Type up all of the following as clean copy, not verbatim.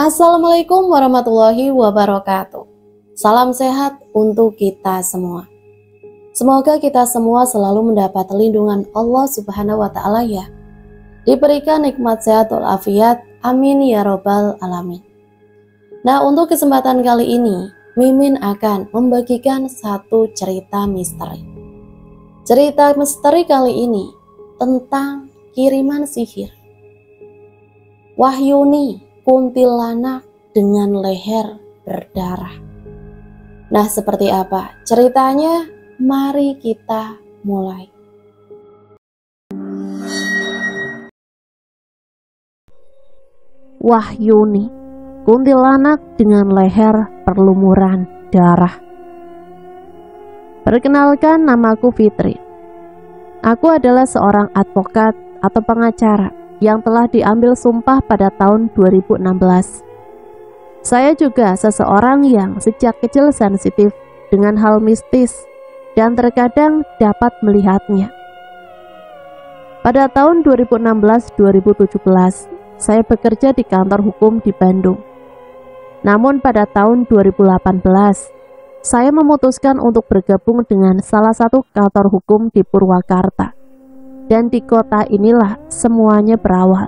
Assalamualaikum warahmatullahi wabarakatuh. Salam sehat untuk kita semua. Semoga kita semua selalu mendapat lindungan Allah Subhanahu wa Ta'ala ya. Diberikan nikmat sehat walafiat, amin ya robbal alamin. Nah, untuk kesempatan kali ini, Mimin akan membagikan satu cerita misteri. Cerita misteri kali ini tentang kiriman sihir. Wahyuni, kuntilanak dengan leher berdarah. Nah, seperti apa ceritanya? Mari kita mulai. Wahyuni, kuntilanak dengan leher berlumuran darah. Perkenalkan, namaku Fitri. Aku adalah seorang advokat atau pengacara yang telah diambil sumpah pada tahun 2016. Saya juga seseorang yang sejak kecil sensitif dengan hal mistis dan terkadang dapat melihatnya. Pada tahun 2016-2017, saya bekerja di kantor hukum di Bandung. Namun pada tahun 2018, saya memutuskan untuk bergabung dengan salah satu kantor hukum di Purwakarta. Dan di kota inilah semuanya berawal.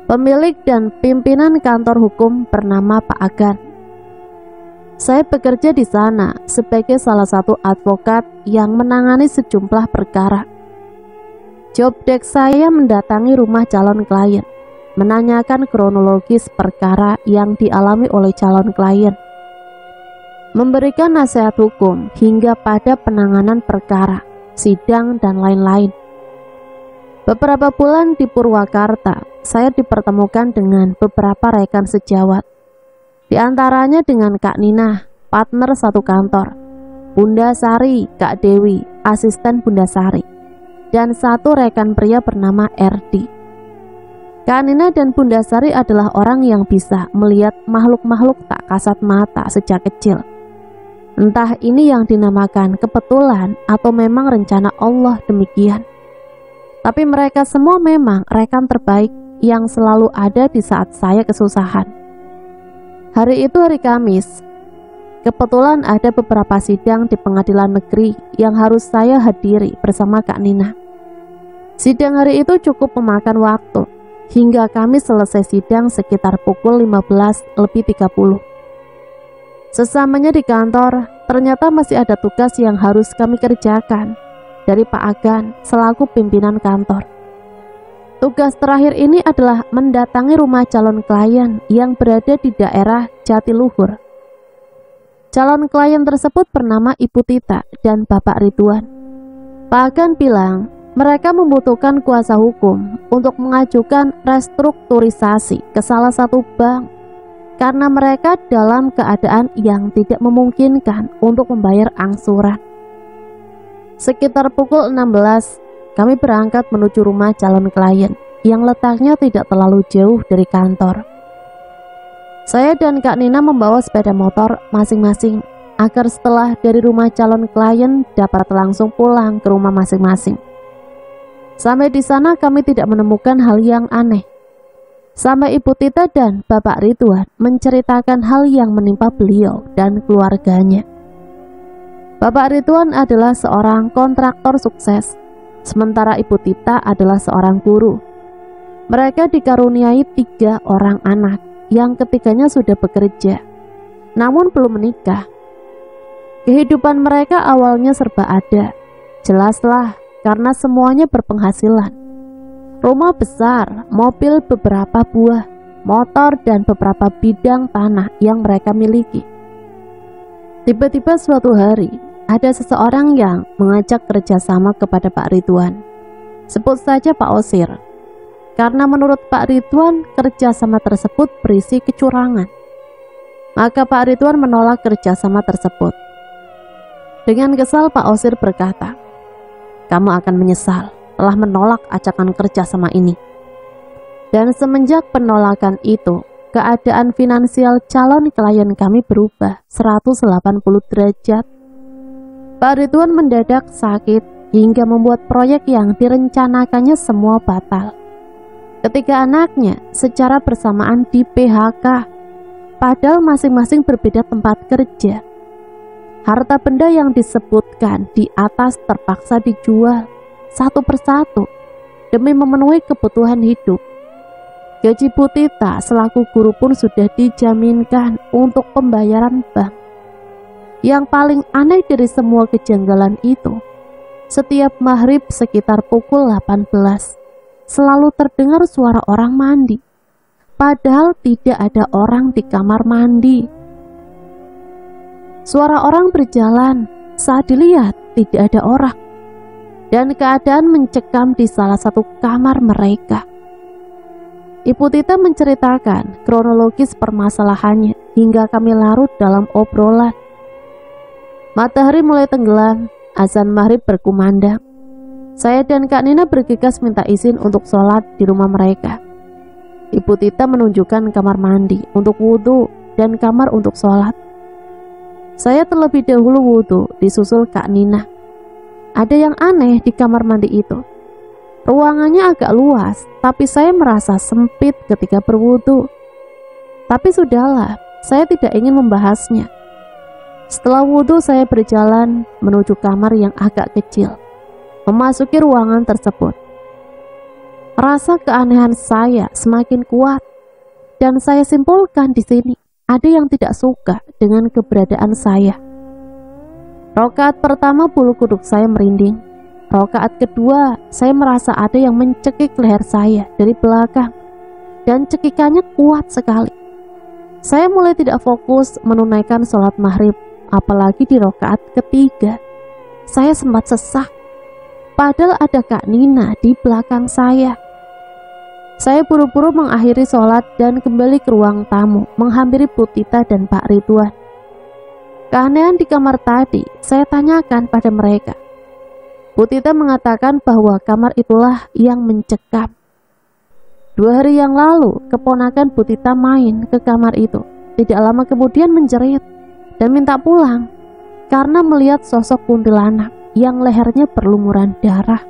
Pemilik dan pimpinan kantor hukum bernama Pak Agan. Saya bekerja di sana sebagai salah satu advokat yang menangani sejumlah perkara. Job desk saya mendatangi rumah calon klien, menanyakan kronologis perkara yang dialami oleh calon klien, memberikan nasihat hukum hingga pada penanganan perkara, sidang, dan lain-lain. Beberapa bulan di Purwakarta, saya dipertemukan dengan beberapa rekan sejawat. Di antaranya dengan Kak Nina, partner satu kantor, Bunda Sari, Kak Dewi, asisten Bunda Sari, dan satu rekan pria bernama Erdi. Kak Nina dan Bunda Sari adalah orang yang bisa melihat makhluk-makhluk tak kasat mata sejak kecil. Entah ini yang dinamakan kebetulan atau memang rencana Allah demikian. Tapi mereka semua memang rekan terbaik yang selalu ada di saat saya kesusahan. Hari itu hari Kamis. Kebetulan ada beberapa sidang di pengadilan negeri yang harus saya hadiri bersama Kak Nina. Sidang hari itu cukup memakan waktu, hingga kami selesai sidang sekitar pukul 15:30. Sesamanya di kantor, ternyata masih ada tugas yang harus kami kerjakan dari Pak Agan selaku pimpinan kantor. Tugas terakhir ini adalah mendatangi rumah calon klien yang berada di daerah Jatiluhur. Calon klien tersebut bernama Ibu Tita dan Bapak Ridwan. Pak Agan bilang mereka membutuhkan kuasa hukum untuk mengajukan restrukturisasi ke salah satu bank karena mereka dalam keadaan yang tidak memungkinkan untuk membayar angsuran. Sekitar pukul 16, kami berangkat menuju rumah calon klien yang letaknya tidak terlalu jauh dari kantor. Saya dan Kak Nina membawa sepeda motor masing-masing agar setelah dari rumah calon klien dapat langsung pulang ke rumah masing-masing. Sampai di sana kami tidak menemukan hal yang aneh. Sampai Ibu Tita dan Bapak Ridwan menceritakan hal yang menimpa beliau dan keluarganya. Bapak Ridwan adalah seorang kontraktor sukses, sementara Ibu Tita adalah seorang guru. Mereka dikaruniai 3 orang anak, yang ketiganya sudah bekerja, namun belum menikah. Kehidupan mereka awalnya serba ada, jelaslah karena semuanya berpenghasilan. Rumah besar, mobil beberapa buah, motor, dan beberapa bidang tanah yang mereka miliki. Tiba-tiba suatu hari, ada seseorang yang mengajak kerjasama kepada Pak Ridwan. Sebut saja Pak Osir, karena menurut Pak Ridwan kerjasama tersebut berisi kecurangan. Maka Pak Ridwan menolak kerjasama tersebut. Dengan kesal Pak Osir berkata, "Kamu akan menyesal telah menolak ajakan kerjasama ini." Dan semenjak penolakan itu, keadaan finansial calon klien kami berubah 180 derajat. Pak Ridwan mendadak sakit hingga membuat proyek yang direncanakannya semua batal. Ketiga anaknya secara bersamaan di PHK, padahal masing-masing berbeda tempat kerja. Harta benda yang disebutkan di atas terpaksa dijual satu persatu demi memenuhi kebutuhan hidup. Gaji Bu Tita selaku guru pun sudah dijaminkan untuk pembayaran bank. Yang paling aneh dari semua kejanggalan itu, setiap maghrib sekitar pukul 18 selalu terdengar suara orang mandi, padahal tidak ada orang di kamar mandi. Suara orang berjalan, saat dilihat tidak ada orang, dan keadaan mencekam di salah satu kamar mereka. Ibu Tita menceritakan kronologis permasalahannya hingga kami larut dalam obrolan. Matahari mulai tenggelam, azan maghrib berkumandang. Saya dan Kak Nina bergegas minta izin untuk sholat di rumah mereka. Ibu Tita menunjukkan kamar mandi untuk wudhu dan kamar untuk sholat. Saya terlebih dahulu wudhu, disusul Kak Nina. Ada yang aneh di kamar mandi itu. Ruangannya agak luas, tapi saya merasa sempit ketika berwudu. Tapi sudahlah, saya tidak ingin membahasnya. Setelah wudu saya berjalan menuju kamar yang agak kecil, memasuki ruangan tersebut. Rasa keanehan saya semakin kuat, dan saya simpulkan di sini ada yang tidak suka dengan keberadaan saya. Rakaat pertama bulu kuduk saya merinding. Rakaat kedua, saya merasa ada yang mencekik leher saya dari belakang, dan cekikannya kuat sekali. Saya mulai tidak fokus menunaikan sholat maghrib, apalagi di rakaat ketiga. Saya sempat sesak, padahal ada Kak Nina di belakang saya. Saya buru-buru mengakhiri sholat dan kembali ke ruang tamu, menghampiri Bu Tita dan Pak Ridwan. Keanehan di kamar tadi, saya tanyakan pada mereka. Bu Tita mengatakan bahwa kamar itulah yang mencekam. 2 hari yang lalu, keponakan Bu Tita main ke kamar itu. Tidak lama kemudian menjerit dan minta pulang karena melihat sosok kuntilanak yang lehernya berlumuran darah.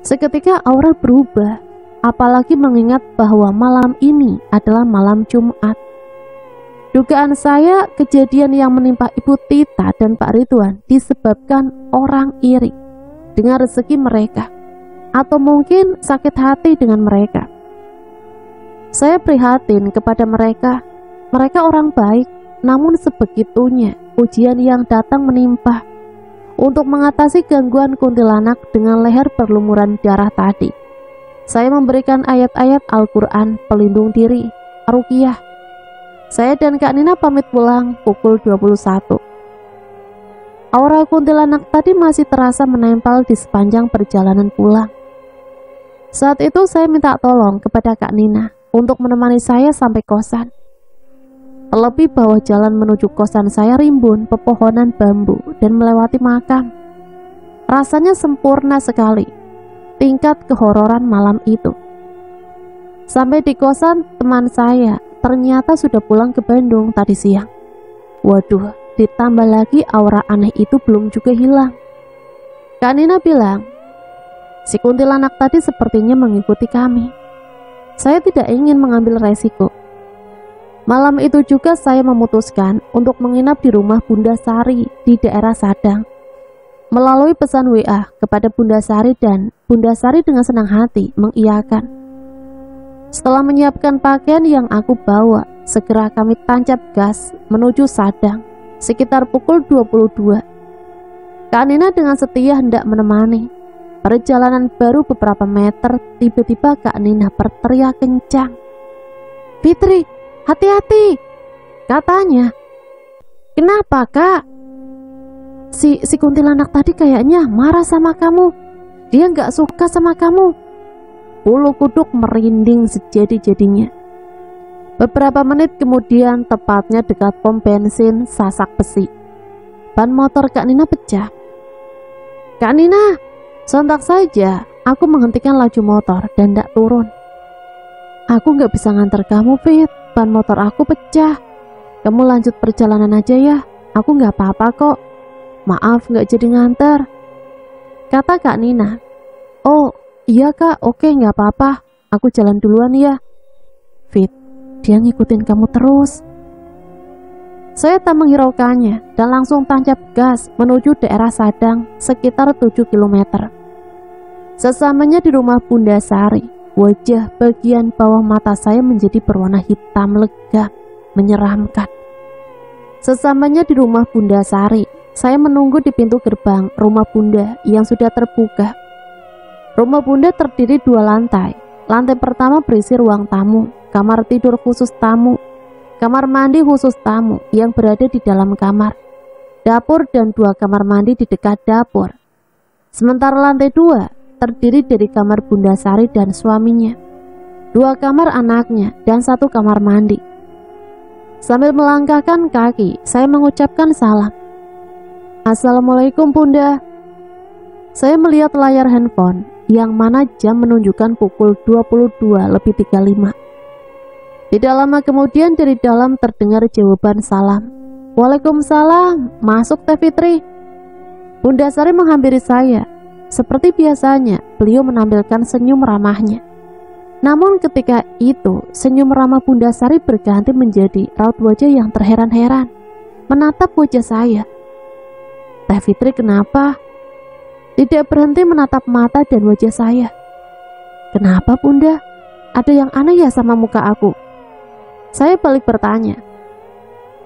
Seketika aura berubah, apalagi mengingat bahwa malam ini adalah malam Jumat. Dugaan saya kejadian yang menimpa Ibu Tita dan Pak Ridwan disebabkan orang iri dengan rezeki mereka, atau mungkin sakit hati dengan mereka. Saya prihatin kepada mereka. Mereka orang baik, namun sebegitunya ujian yang datang menimpa. Untuk mengatasi gangguan kuntilanak dengan leher berlumuran darah tadi, saya memberikan ayat-ayat Al-Quran pelindung diri, Ruqyah. Saya dan Kak Nina pamit pulang pukul 21. Aura kuntilanak tadi masih terasa menempel di sepanjang perjalanan pulang. Saat itu saya minta tolong kepada Kak Nina untuk menemani saya sampai kosan. Terlebih bahwa jalan menuju kosan saya rimbun pepohonan bambu dan melewati makam. Rasanya sempurna sekali tingkat kehororan malam itu. Sampai di kosan teman saya ternyata sudah pulang ke Bandung tadi siang. Waduh, ditambah lagi aura aneh itu belum juga hilang. Kak Nina bilang, si kuntilanak tadi sepertinya mengikuti kami. Saya tidak ingin mengambil resiko. Malam itu juga saya memutuskan untuk menginap di rumah Bunda Sari di daerah Sadang. Melalui pesan WA kepada Bunda Sari, dan Bunda Sari dengan senang hati mengiyakan. Setelah menyiapkan pakaian yang aku bawa, segera kami tancap gas menuju Sadang sekitar pukul 22. Kak Nina dengan setia hendak menemani. Perjalanan baru beberapa meter, tiba-tiba Kak Nina berteriak kencang. "Fitri, hati-hati!" katanya. "Kenapa, Kak?" Si kuntilanak tadi kayaknya marah sama kamu. Dia nggak suka sama kamu." Bulu kuduk merinding sejadi-jadinya. Beberapa menit kemudian, tepatnya dekat pom bensin Sasak Besi, ban motor Kak Nina pecah. "Kak Nina!" Sontak saja aku menghentikan laju motor dan tidak turun. "Aku nggak bisa nganter kamu, Fit. Ban motor aku pecah. Kamu lanjut perjalanan aja ya. Aku nggak apa-apa kok. Maaf nggak jadi nganter," kata Kak Nina. "Oh iya Kak, oke nggak apa-apa. aku jalan duluan ya. Fit, dia ngikutin kamu terus. Saya tak menghiraukannya dan langsung tancap gas menuju daerah Sadang sekitar 7 km. Sesamanya di rumah Bunda Sari, wajah bagian bawah mata saya menjadi berwarna hitam legam, menyeramkan. Sesamanya di rumah Bunda Sari, saya menunggu di pintu gerbang rumah Bunda yang sudah terbuka. Rumah Bunda terdiri 2 lantai. Lantai pertama berisi ruang tamu, kamar tidur khusus tamu, kamar mandi khusus tamu yang berada di dalam kamar, dapur dan 2 kamar mandi di dekat dapur. Sementara lantai 2 terdiri dari kamar Bunda Sari dan suaminya, 2 kamar anaknya, dan 1 kamar mandi. Sambil melangkahkan kaki, saya mengucapkan salam. Assalamualaikum Bunda. Saya melihat layar handphone yang mana jam menunjukkan pukul 22:35. Tidak lama kemudian dari dalam terdengar jawaban salam. Waalaikumsalam, masuk Teh Fitri. Bunda Sari menghampiri saya. Seperti biasanya, beliau menampilkan senyum ramahnya. Namun ketika itu, senyum ramah Bunda Sari berganti menjadi raut wajah yang terheran-heran, menatap wajah saya. Teh Fitri kenapa? Tidak berhenti menatap mata dan wajah saya. Kenapa Bunda? Ada yang aneh ya sama muka aku? Saya balik bertanya.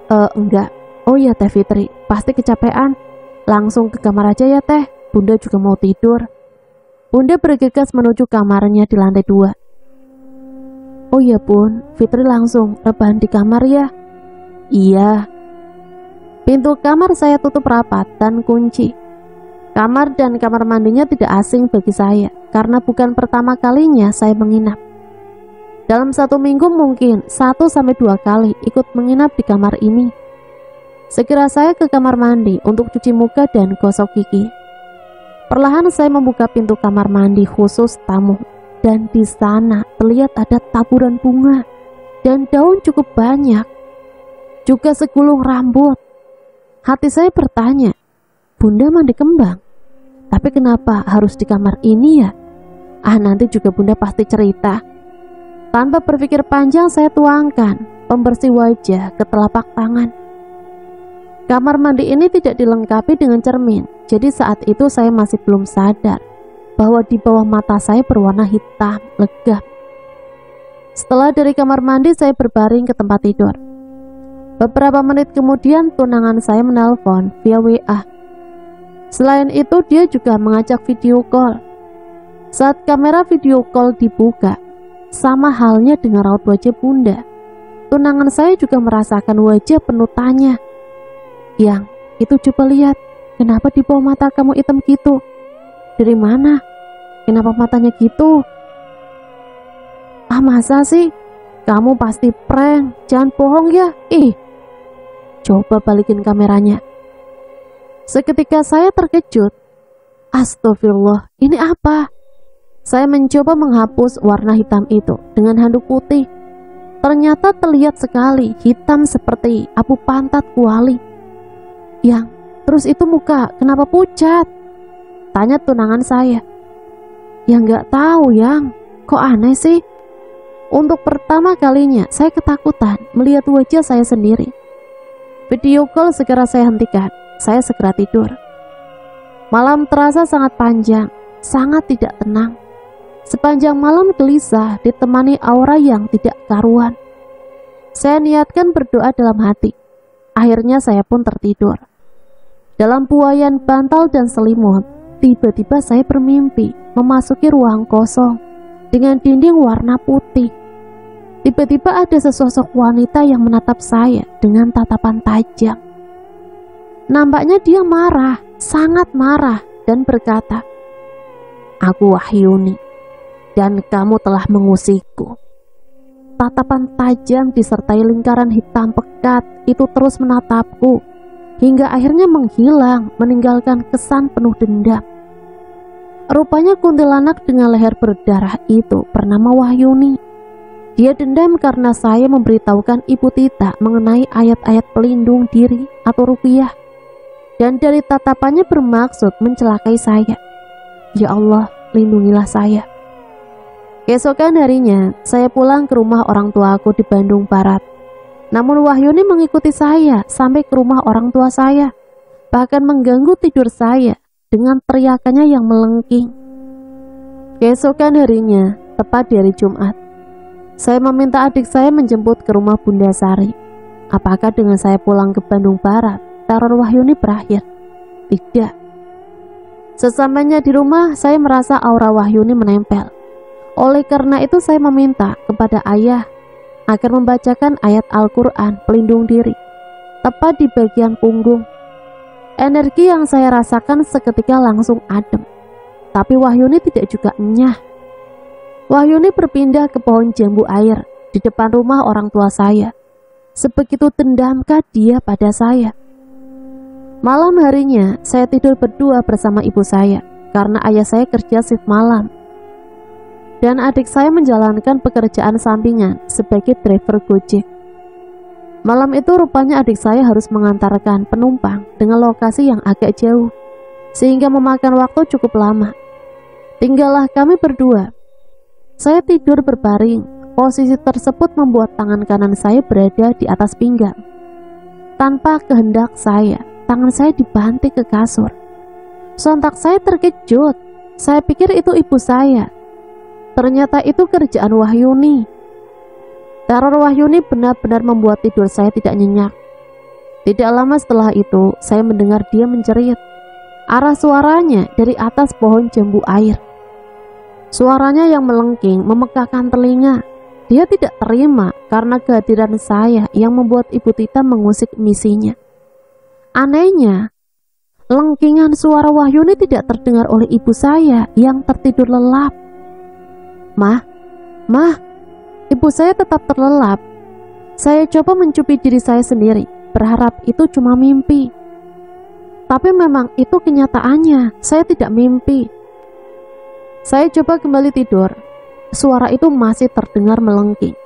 Enggak. Oh ya Teh Fitri, pasti kecapean. Langsung ke kamar aja ya Teh. Bunda juga mau tidur. Bunda bergegas menuju kamarnya di lantai 2. Oh ya Bun, Fitri langsung rebahan di kamar ya. Iya. Pintu kamar saya tutup rapat dan kunci. Kamar dan kamar mandinya tidak asing bagi saya, karena bukan pertama kalinya saya menginap. Dalam 1 minggu mungkin 1-2 kali ikut menginap di kamar ini. Segera saya ke kamar mandi untuk cuci muka dan gosok gigi. Perlahan saya membuka pintu kamar mandi khusus tamu, dan di sana terlihat ada taburan bunga dan daun cukup banyak, juga segulung rambut. Hati saya bertanya, Bunda mandi kembang, tapi kenapa harus di kamar ini ya? Nanti juga Bunda pasti cerita. Tanpa berpikir panjang saya tuangkan pembersih wajah ke telapak tangan. Kamar mandi ini tidak dilengkapi dengan cermin, jadi saat itu saya masih belum sadar bahwa di bawah mata saya berwarna hitam legam. Setelah dari kamar mandi saya berbaring ke tempat tidur. Beberapa menit kemudian tunangan saya menelpon via WA. Selain itu dia juga mengajak video call. Saat kamera video call dibuka, sama halnya dengan raut wajah Bunda, tunangan saya juga merasakan wajah penuh tanya. Yang itu coba lihat, kenapa di bawah mata kamu hitam gitu? Dari mana? Kenapa matanya gitu? Masa sih? Kamu pasti prank, jangan bohong ya. Coba balikin kameranya. Seketika saya terkejut. Astagfirullah, ini apa? Saya mencoba menghapus warna hitam itu dengan handuk putih. Ternyata terlihat sekali hitam seperti abu pantat kuali. Yang terus itu muka kenapa pucat? Tanya tunangan saya. Ya nggak tahu Yang, kok aneh sih? Untuk pertama kalinya saya ketakutan melihat wajah saya sendiri. Video call segera saya hentikan. Saya segera tidur. Malam terasa sangat panjang, sangat tidak tenang. Sepanjang malam gelisah ditemani aura yang tidak karuan. Saya niatkan berdoa dalam hati. Akhirnya saya pun tertidur. Dalam buayan bantal dan selimut, tiba-tiba saya bermimpi memasuki ruang kosong dengan dinding warna putih. Tiba-tiba ada sesosok wanita yang menatap saya dengan tatapan tajam. Nampaknya dia marah, sangat marah, dan berkata, "Aku Wahyuni, dan kamu telah mengusikku." Tatapan tajam disertai lingkaran hitam pekat itu terus menatapku, hingga akhirnya menghilang, meninggalkan kesan penuh dendam. Rupanya kuntilanak dengan leher berdarah itu bernama Wahyuni. Dia dendam karena saya memberitahukan Ibu Tita mengenai ayat-ayat pelindung diri atau ruqyah, dan dari tatapannya bermaksud mencelakai saya. Ya Allah, lindungilah saya. Keesokan harinya, saya pulang ke rumah orang tuaku di Bandung Barat. Namun Wahyuni mengikuti saya sampai ke rumah orang tua saya, bahkan mengganggu tidur saya dengan teriakannya yang melengking. Keesokan harinya, tepat di hari Jumat, saya meminta adik saya menjemput ke rumah Bunda Sari. Apakah dengan saya pulang ke Bandung Barat, teror Wahyuni berakhir? Tidak. Sesampainya di rumah, saya merasa aura Wahyuni menempel. Oleh karena itu saya meminta kepada ayah agar membacakan ayat Al-Quran pelindung diri, tepat di bagian punggung. Energi yang saya rasakan seketika langsung adem, tapi Wahyuni tidak juga enyah. Wahyuni berpindah ke pohon jambu air di depan rumah orang tua saya. Sebegitu dendamkah dia pada saya? Malam harinya, saya tidur berdua bersama ibu saya, karena ayah saya kerja shift malam. Dan adik saya menjalankan pekerjaan sampingan sebagai driver Gojek. Malam itu rupanya adik saya harus mengantarkan penumpang dengan lokasi yang agak jauh, sehingga memakan waktu cukup lama. Tinggallah kami berdua. Saya tidur berbaring. Posisi tersebut membuat tangan kanan saya berada di atas pinggang. Tanpa kehendak saya, tangan saya dibanting ke kasur. Sontak saya terkejut. Saya pikir itu ibu saya. Ternyata itu kerjaan Wahyuni. Teror Wahyuni benar-benar membuat tidur saya tidak nyenyak. Tidak lama setelah itu, saya mendengar dia menjerit. Arah suaranya dari atas pohon jambu air. Suaranya yang melengking memekakkan telinga. Dia tidak terima karena kehadiran saya yang membuat Ibu Tita mengusik misinya. Anehnya, lengkingan suara Wahyuni tidak terdengar oleh ibu saya yang tertidur lelap. Mah, ibu saya tetap terlelap. Saya coba mencupi diri saya sendiri, berharap itu cuma mimpi. Tapi memang itu kenyataannya, saya tidak mimpi. Saya coba kembali tidur. Suara itu masih terdengar melengking.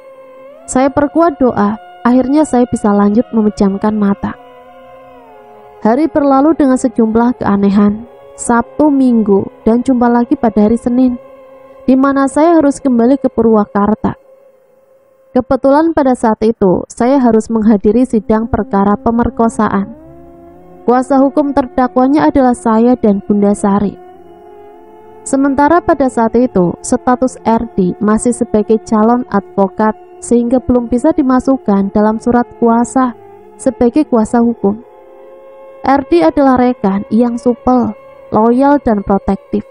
Saya perkuat doa, akhirnya saya bisa lanjut memejamkan mata. Hari berlalu dengan sejumlah keanehan. Sabtu, Minggu, dan jumpa lagi pada hari Senin, di mana saya harus kembali ke Purwakarta. Kebetulan pada saat itu, saya harus menghadiri sidang perkara pemerkosaan. Kuasa hukum terdakwanya adalah saya dan Bunda Sari. Sementara pada saat itu, status RD masih sebagai calon advokat sehingga belum bisa dimasukkan dalam surat kuasa sebagai kuasa hukum. RD adalah rekan yang supel, loyal, dan protektif.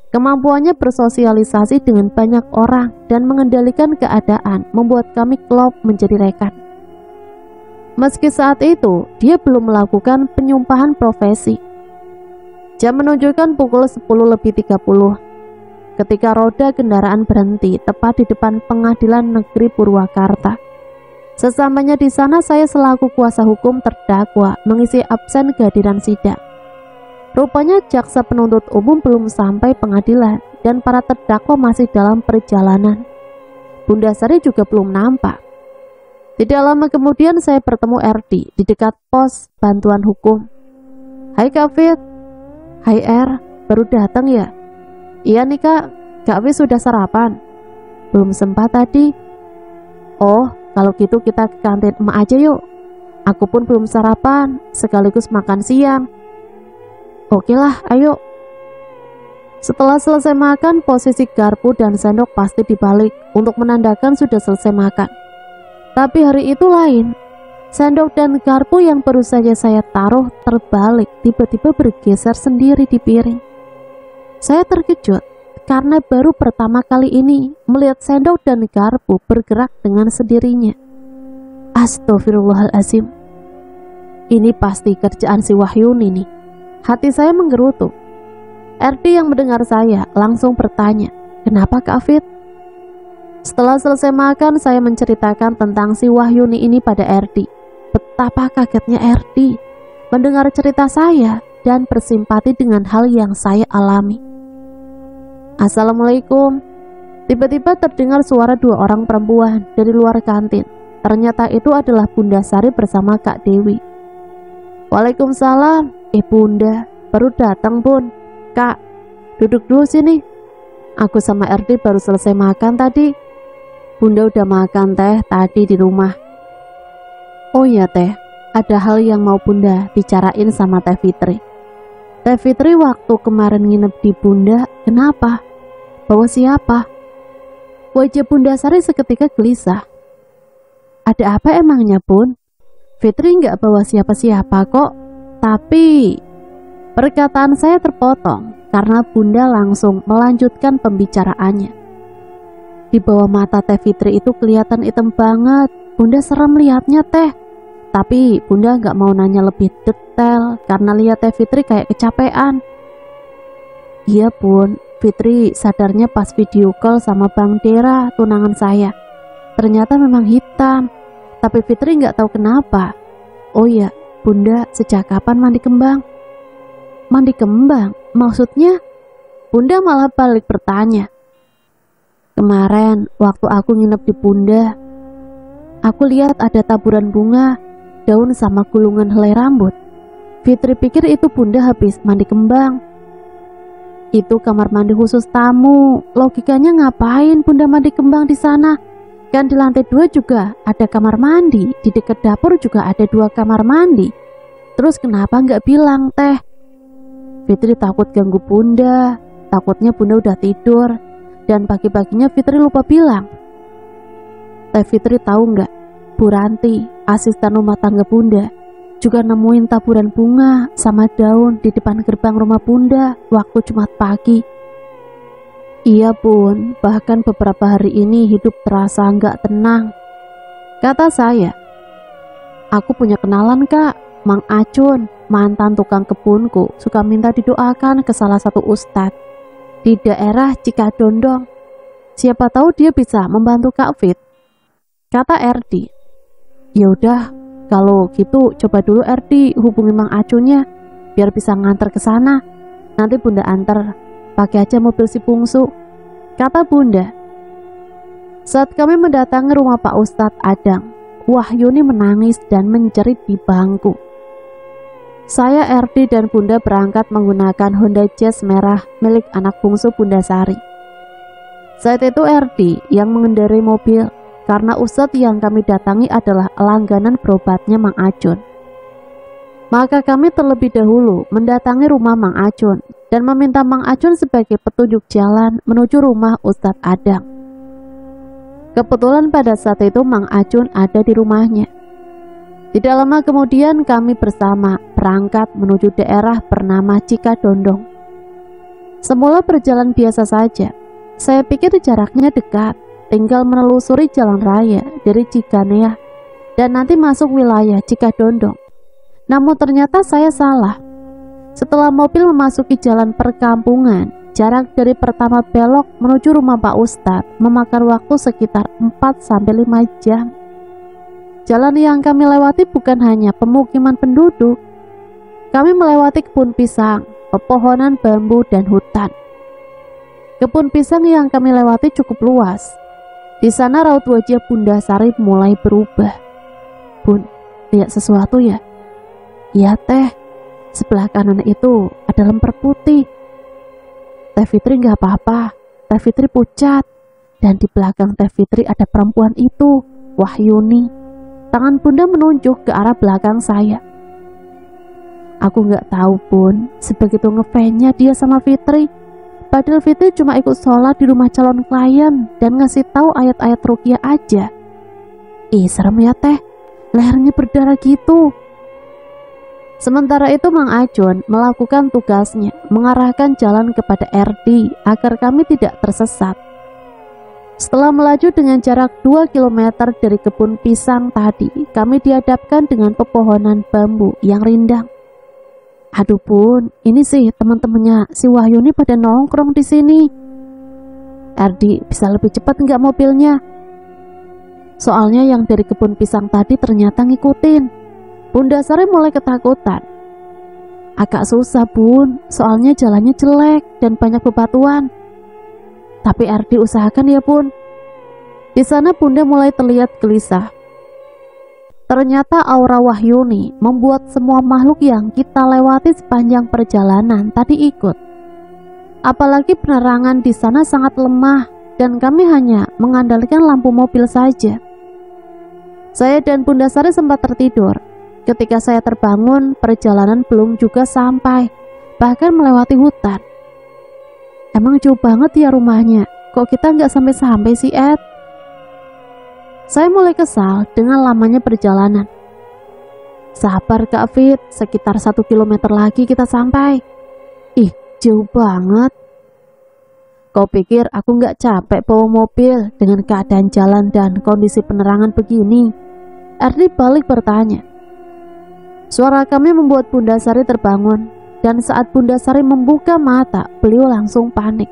Kemampuannya bersosialisasi dengan banyak orang dan mengendalikan keadaan membuat kami klop menjadi rekan. Meski saat itu, dia belum melakukan penyumpahan profesi. Jam menunjukkan pukul 10:30 ketika roda kendaraan berhenti tepat di depan Pengadilan Negeri Purwakarta. Sesampainya di sana, saya selaku kuasa hukum terdakwa mengisi absen kehadiran sidang. Rupanya jaksa penuntut umum belum sampai pengadilan dan para terdakwa masih dalam perjalanan. Bunda Sari juga belum nampak. Tidak lama kemudian saya bertemu RD di dekat pos bantuan hukum. Hai Kak Fit. Hai R, baru datang ya? Iya nih Kak Fit sudah sarapan? Belum sempat tadi. Oh, kalau gitu kita ke kantin emak aja yuk. Aku pun belum sarapan, sekaligus makan siang. Oke lah, ayo. Setelah selesai makan, posisi garpu dan sendok pasti dibalik untuk menandakan sudah selesai makan. Tapi hari itu lain. Sendok dan garpu yang baru saja saya taruh terbalik tiba-tiba bergeser sendiri di piring. Saya terkejut karena baru pertama kali ini melihat sendok dan garpu bergerak dengan sendirinya. Astagfirullahaladzim. Ini pasti kerjaan si Wahyuni nih. Hati saya menggerutu. RD yang mendengar saya langsung bertanya, kenapa Kak Fit? Setelah selesai makan, saya menceritakan tentang si Wahyuni ini pada RD. Betapa kagetnya RD mendengar cerita saya dan bersimpati dengan hal yang saya alami. Assalamualaikum. Tiba-tiba terdengar suara dua orang perempuan dari luar kantin. Ternyata itu adalah Bunda Sari bersama Kak Dewi. Waalaikumsalam. Bunda, baru datang Bun. Kak, duduk dulu sini. Aku sama RD baru selesai makan tadi. Bunda udah makan teh tadi di rumah. Oh iya teh, ada hal yang mau bunda bicarain sama Teh Fitri. Teh Fitri waktu kemarin nginep di bunda, kenapa? Bawa siapa? Wajah Bunda Sari seketika gelisah. Ada apa emangnya Bun? Fitri nggak bawa siapa-siapa kok. Tapi perkataan saya terpotong karena Bunda langsung melanjutkan pembicaraannya. Di bawah mata Teh Fitri itu kelihatan hitam banget. Bunda serem lihatnya teh. Tapi Bunda nggak mau nanya lebih detail karena lihat Teh Fitri kayak kecapean. Iya Bun, Fitri sadarnya pas video call sama Bang Dera, tunangan saya. Ternyata memang hitam. Tapi Fitri nggak tahu kenapa. Oh iya, Bunda sejak kapan mandi kembang? Mandi kembang? Maksudnya? Bunda malah balik bertanya. Kemarin waktu aku nginep di Bunda, aku lihat ada taburan bunga, daun sama gulungan helai rambut. Fitri pikir itu Bunda habis mandi kembang. Itu kamar mandi khusus tamu. Logikanya ngapain Bunda mandi kembang di sana? Kan di lantai 2 juga ada kamar mandi, di dekat dapur juga ada 2 kamar mandi. Terus kenapa nggak bilang teh? Fitri takut ganggu Bunda, takutnya Bunda udah tidur, dan pagi-paginya Fitri lupa bilang. Teh Fitri tahu nggak? Bu Ranti, asisten rumah tangga Bunda, juga nemuin taburan bunga sama daun di depan gerbang rumah Bunda waktu Jumat pagi. Iya Bun, bahkan beberapa hari ini hidup terasa nggak tenang. Kata saya, aku punya kenalan kak, Mang Acun, mantan tukang kebunku, suka minta didoakan ke salah satu ustadz di daerah Cikadondong. Siapa tahu dia bisa membantu Kak Fit. Kata RD, yaudah, kalau gitu coba dulu RD hubungi Mang Acunnya, biar bisa nganter ke sana. Nanti Bunda antar. Pakai aja mobil si bungsu, kata Bunda. Saat kami mendatangi rumah Pak Ustadz Adang, Wahyuni menangis dan menjerit di bangku. Saya, RD, dan Bunda berangkat menggunakan Honda Jazz merah milik anak bungsu Bunda Sari. Saat itu RD yang mengendarai mobil, karena Ustadz yang kami datangi adalah langganan berobatnya Mang Acun. Maka kami terlebih dahulu mendatangi rumah Mang Acun dan meminta Mang Acun sebagai petunjuk jalan menuju rumah Ustadz Adang. Kebetulan pada saat itu Mang Acun ada di rumahnya. Tidak lama kemudian kami bersama berangkat menuju daerah bernama Cikadondong. Semula berjalan biasa saja. Saya pikir jaraknya dekat, tinggal menelusuri jalan raya dari Ciganea dan nanti masuk wilayah Cikadondong. Namun ternyata saya salah. Setelah mobil memasuki jalan perkampungan, jarak dari pertama belok menuju rumah Pak Ustadz memakan waktu sekitar 4-5 jam. Jalan yang kami lewati bukan hanya pemukiman penduduk. Kami melewati kebun pisang, pepohonan bambu, dan hutan. Kebun pisang yang kami lewati cukup luas. Di sana raut wajah Bunda Sari mulai berubah. Bun, lihat sesuatu ya? Iya teh, sebelah kanan itu ada lemper putih. Teh Fitri nggak apa-apa, Teh Fitri pucat. Dan di belakang Teh Fitri ada perempuan itu, Wahyuni. Tangan Bunda menunjuk ke arah belakang saya. Aku nggak tahu Bun, sebegitu ngefansnya dia sama Fitri. Padahal Fitri cuma ikut sholat di rumah calon klien dan ngasih tahu ayat-ayat ruqyah aja. Ih serem ya teh, lehernya berdarah gitu. Sementara itu Mang Acun melakukan tugasnya, mengarahkan jalan kepada RD agar kami tidak tersesat. Setelah melaju dengan jarak 2 km dari kebun pisang tadi, kami dihadapkan dengan pepohonan bambu yang rindang. Aduh Bun, ini sih teman-temannya si Wahyuni pada nongkrong di sini. RD, bisa lebih cepat nggak mobilnya? Soalnya yang dari kebun pisang tadi ternyata ngikutin. Bunda Sari mulai ketakutan. Agak susah Bun, soalnya jalannya jelek dan banyak bebatuan. Tapi RD usahakan ya Bun. Di sana Bunda mulai terlihat gelisah. Ternyata aura Wahyuni membuat semua makhluk yang kita lewati sepanjang perjalanan tadi ikut. Apalagi penerangan di sana sangat lemah dan kami hanya mengandalkan lampu mobil saja. Saya dan Bunda Sari sempat tertidur. Ketika saya terbangun, perjalanan belum juga sampai, bahkan melewati hutan. Emang jauh banget ya rumahnya, kok kita nggak sampai-sampai sih, Ed? Saya mulai kesal dengan lamanya perjalanan. Sabar Kak Fit, sekitar 1 kilometer lagi kita sampai. Ih, jauh banget. Kau pikir aku nggak capek bawa mobil dengan keadaan jalan dan kondisi penerangan begini? Erdi balik bertanya. Suara kami membuat Bunda Sari terbangun, dan saat Bunda Sari membuka mata, beliau langsung panik.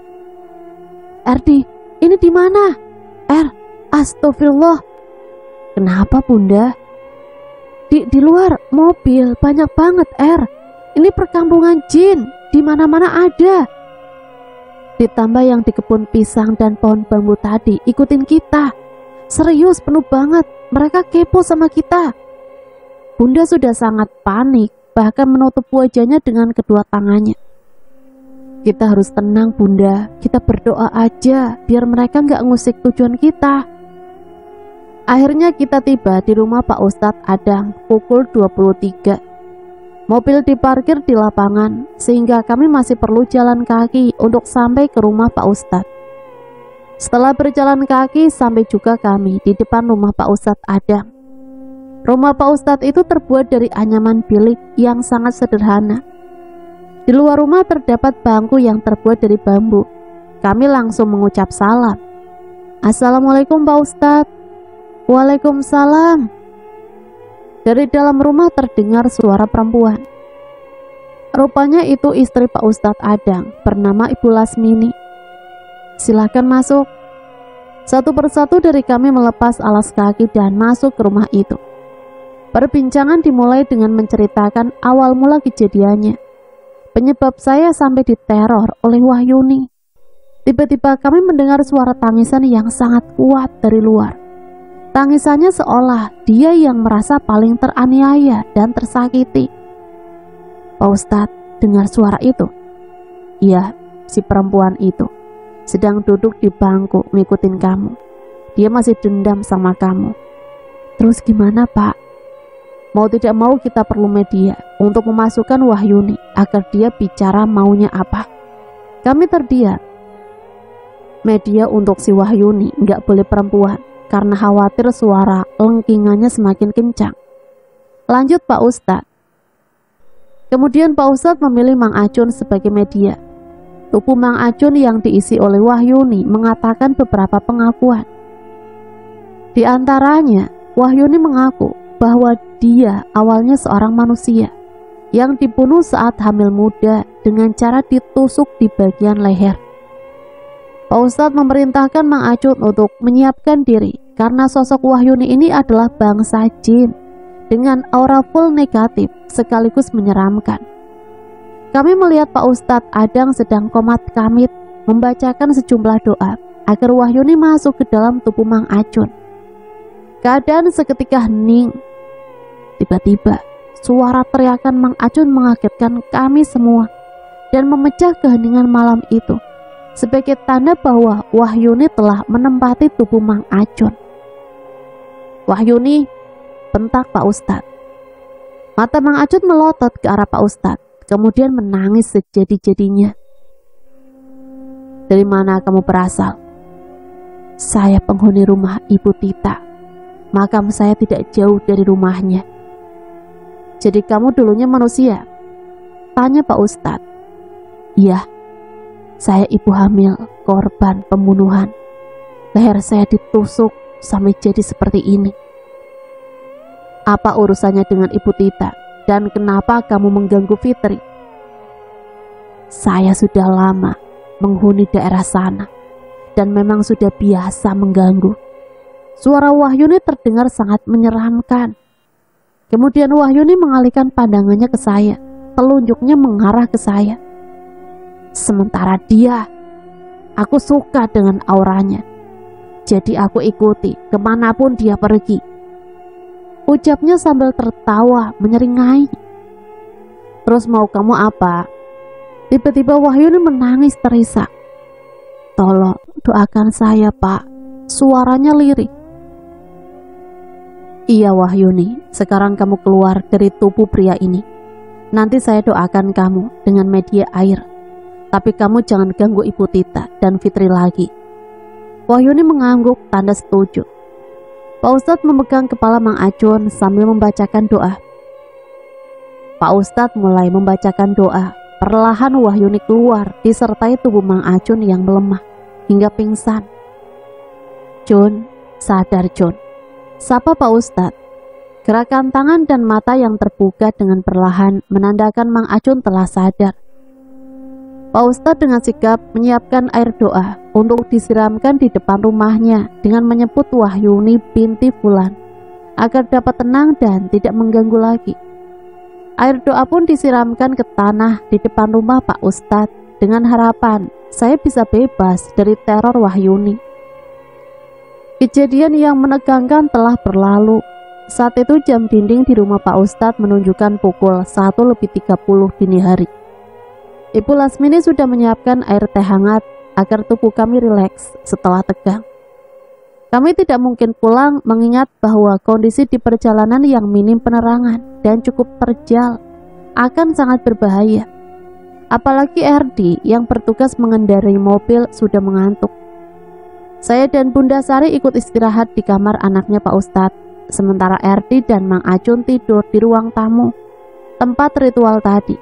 Erdi, ini di mana? Astagfirullah. Kenapa Bunda? Di luar mobil banyak banget, Ini perkampungan jin, di mana-mana ada. Ditambah yang di kebun pisang dan pohon bambu tadi ikutin kita. Serius, penuh banget. Mereka kepo sama kita. Bunda sudah sangat panik, bahkan menutup wajahnya dengan kedua tangannya. Kita harus tenang Bunda, kita berdoa aja biar mereka nggak ngusik tujuan kita. Akhirnya kita tiba di rumah Pak Ustadz Adang pukul 23. Mobil diparkir di lapangan sehingga kami masih perlu jalan kaki untuk sampai ke rumah Pak Ustadz. Setelah berjalan kaki sampai juga kami di depan rumah Pak Ustadz Adang. Rumah Pak Ustadz itu terbuat dari anyaman bilik yang sangat sederhana. Di luar rumah terdapat bangku yang terbuat dari bambu. Kami langsung mengucap salam. Assalamualaikum Pak Ustadz. Waalaikumsalam. Dari dalam rumah terdengar suara perempuan. Rupanya itu istri Pak Ustadz Adang, bernama Ibu Lasmini. Silakan masuk. Satu persatu dari kami melepas alas kaki dan masuk ke rumah itu. Perbincangan dimulai dengan menceritakan awal mula kejadiannya. Penyebab saya sampai diteror oleh Wahyuni. Tiba-tiba kami mendengar suara tangisan yang sangat kuat dari luar. Tangisannya seolah dia yang merasa paling teraniaya dan tersakiti. Pak Ustadz, dengar suara itu? Iya, si perempuan itu sedang duduk di bangku ngikutin kamu. Dia masih dendam sama kamu. Terus gimana Pak? Mau tidak mau kita perlu media untuk memasukkan Wahyuni agar dia bicara maunya apa. Kami terdiam. Media untuk si Wahyuni nggak boleh perempuan, karena khawatir suara lengkingannya semakin kencang. Lanjut Pak Ustadz. Kemudian Pak Ustadz memilih Mang Acun sebagai media. Tubuh Mang Acun yang diisi oleh Wahyuni mengatakan beberapa pengakuan. Di antaranya, Wahyuni mengaku bahwa dia awalnya seorang manusia yang dibunuh saat hamil muda dengan cara ditusuk di bagian leher. Pak Ustadz memerintahkan Mang Acun untuk menyiapkan diri karena sosok Wahyuni ini adalah bangsa jin dengan aura full negatif sekaligus menyeramkan. Kami melihat Pak Ustadz Adang sedang komat kamit membacakan sejumlah doa agar Wahyuni masuk ke dalam tubuh Mang Acun. Keadaan seketika hening. Tiba-tiba suara teriakan Mang Acun mengagetkan kami semua dan memecah keheningan malam itu sebagai tanda bahwa Wahyuni telah menempati tubuh Mang Acun. Wahyuni, bentak Pak Ustadz. Mata Mang Acun melotot ke arah Pak Ustadz, kemudian menangis sejadi-jadinya. Dari mana kamu berasal? Saya penghuni rumah Ibu Tita. Makam saya tidak jauh dari rumahnya. Jadi kamu dulunya manusia? Tanya Pak Ustadz. Iya. Saya ibu hamil, korban pembunuhan. Leher saya ditusuk sampai jadi seperti ini. Apa urusannya dengan Ibu Tita? Dan kenapa kamu mengganggu Fitri? Saya sudah lama menghuni daerah sana dan memang sudah biasa mengganggu. Suara Wahyuni terdengar sangat menyeramkan. Kemudian Wahyuni mengalihkan pandangannya ke saya. Telunjuknya mengarah ke saya. Sementara dia, aku suka dengan auranya. Jadi aku ikuti kemanapun dia pergi. Ucapnya sambil tertawa menyeringai. Terus mau kamu apa? Tiba-tiba Wahyuni menangis terisak. "Tolong doakan saya, Pak." Suaranya lirih. "Iya Wahyuni, sekarang kamu keluar dari tubuh pria ini. Nanti saya doakan kamu dengan media air. Tapi kamu jangan ganggu Ibu Tita dan Fitri lagi." Wahyuni mengangguk tanda setuju. Pak Ustadz memegang kepala Mang Acun sambil membacakan doa. Pak Ustadz mulai membacakan doa. Perlahan Wahyuni keluar disertai tubuh Mang Acun yang melemah hingga pingsan. "Cun, sadar Cun," sapa Pak Ustadz. Gerakan tangan dan mata yang terbuka dengan perlahan menandakan Mang Acun telah sadar. Pak Ustadz dengan sigap menyiapkan air doa untuk disiramkan di depan rumahnya dengan menyebut Wahyuni binti Fulan agar dapat tenang dan tidak mengganggu lagi. Air doa pun disiramkan ke tanah di depan rumah Pak Ustadz dengan harapan saya bisa bebas dari teror Wahyuni. Kejadian yang menegangkan telah berlalu. Saat itu jam dinding di rumah Pak Ustadz menunjukkan pukul 1:30 dini hari. Ibu Lasmini sudah menyiapkan air teh hangat agar tubuh kami rileks setelah tegang. Kami tidak mungkin pulang mengingat bahwa kondisi di perjalanan yang minim penerangan dan cukup terjal akan sangat berbahaya. Apalagi Erdi yang bertugas mengendarai mobil sudah mengantuk. Saya dan Bunda Sari ikut istirahat di kamar anaknya Pak Ustadz, sementara Erdi dan Mang Acun tidur di ruang tamu, tempat ritual tadi.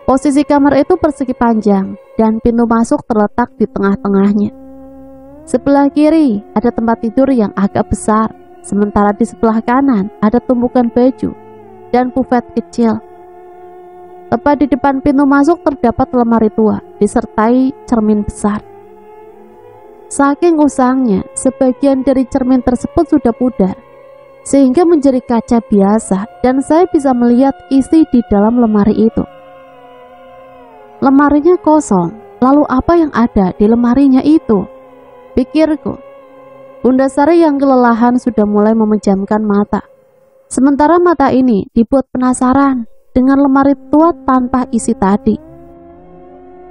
Posisi kamar itu persegi panjang dan pintu masuk terletak di tengah-tengahnya. Sebelah kiri ada tempat tidur yang agak besar, sementara di sebelah kanan ada tumpukan baju dan bufet kecil. Tepat di depan pintu masuk terdapat lemari tua disertai cermin besar. Saking usangnya, sebagian dari cermin tersebut sudah pudar, sehingga menjadi kaca biasa dan saya bisa melihat isi di dalam lemari itu. Lemarinya kosong, lalu apa yang ada di lemarinya itu? Pikirku. Bunda Sari yang kelelahan sudah mulai memejamkan mata. Sementara mata ini dibuat penasaran dengan lemari tua tanpa isi tadi.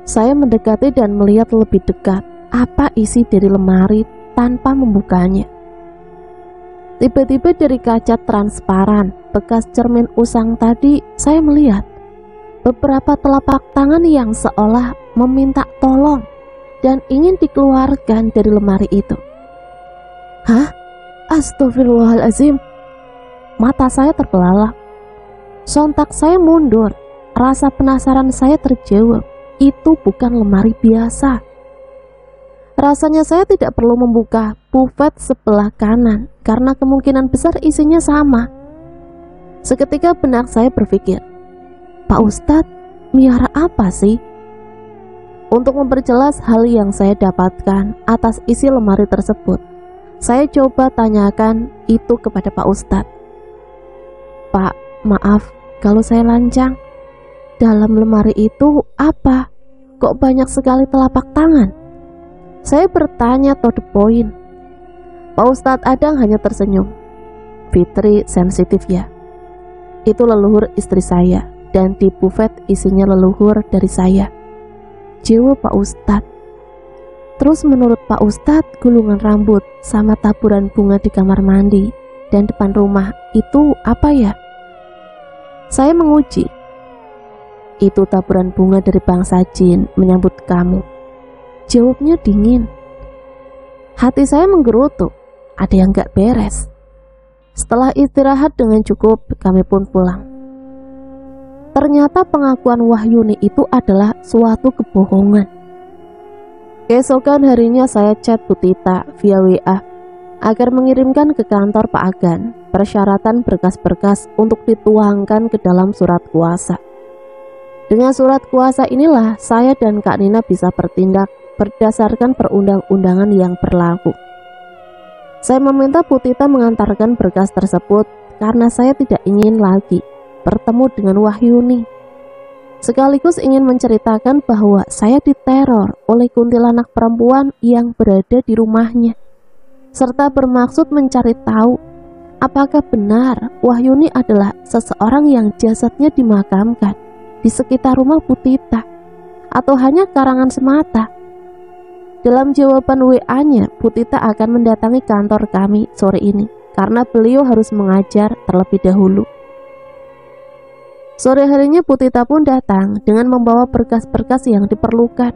Saya mendekati dan melihat lebih dekat apa isi dari lemari tanpa membukanya. Tiba-tiba dari kaca transparan bekas cermin usang tadi saya melihat beberapa telapak tangan yang seolah meminta tolong dan ingin dikeluarkan dari lemari itu. Hah? Astagfirullahaladzim. Mata saya terbelalak. Sontak saya mundur. Rasa penasaran saya terjawab. Itu bukan lemari biasa. Rasanya saya tidak perlu membuka bufet sebelah kanan karena kemungkinan besar isinya sama. Seketika benak saya berpikir, Pak Ustadz, miara apa sih? Untuk memperjelas hal yang saya dapatkan atas isi lemari tersebut, saya coba tanyakan itu kepada Pak Ustadz. Pak, maaf kalau saya lancang. Dalam lemari itu apa? Kok banyak sekali telapak tangan? Saya bertanya to the point. Pak Ustadz Adang hanya tersenyum. Fitri sensitif ya. Itu leluhur istri saya. Dan di bufet isinya leluhur dari saya, jawab Pak Ustadz. Terus menurut Pak Ustadz, gulungan rambut sama taburan bunga di kamar mandi dan depan rumah itu apa ya? Saya menguji. Itu taburan bunga dari bangsa jin menyambut kamu. Jawabnya dingin. Hati saya menggerutu, ada yang gak beres. Setelah istirahat dengan cukup, kami pun pulang. Ternyata pengakuan Wahyuni itu adalah suatu kebohongan. Keesokan harinya saya chat Bu Tita via WA agar mengirimkan ke kantor Pak Agan persyaratan berkas-berkas untuk dituangkan ke dalam surat kuasa. Dengan surat kuasa inilah saya dan Kak Nina bisa bertindak berdasarkan perundang-undangan yang berlaku. Saya meminta Bu Tita mengantarkan berkas tersebut karena saya tidak ingin lagi bertemu dengan Wahyuni. Sekaligus ingin menceritakan bahwa saya diteror oleh kuntilanak perempuan yang berada di rumahnya, serta bermaksud mencari tahu apakah benar Wahyuni adalah seseorang yang jasadnya dimakamkan di sekitar rumah Bu Tita. atau hanya karangan semata? Dalam jawaban WA-nya, Bu Tita akan mendatangi kantor kami sore ini karena beliau harus mengajar terlebih dahulu. Sore harinya Bu Tita pun datang dengan membawa berkas-berkas yang diperlukan.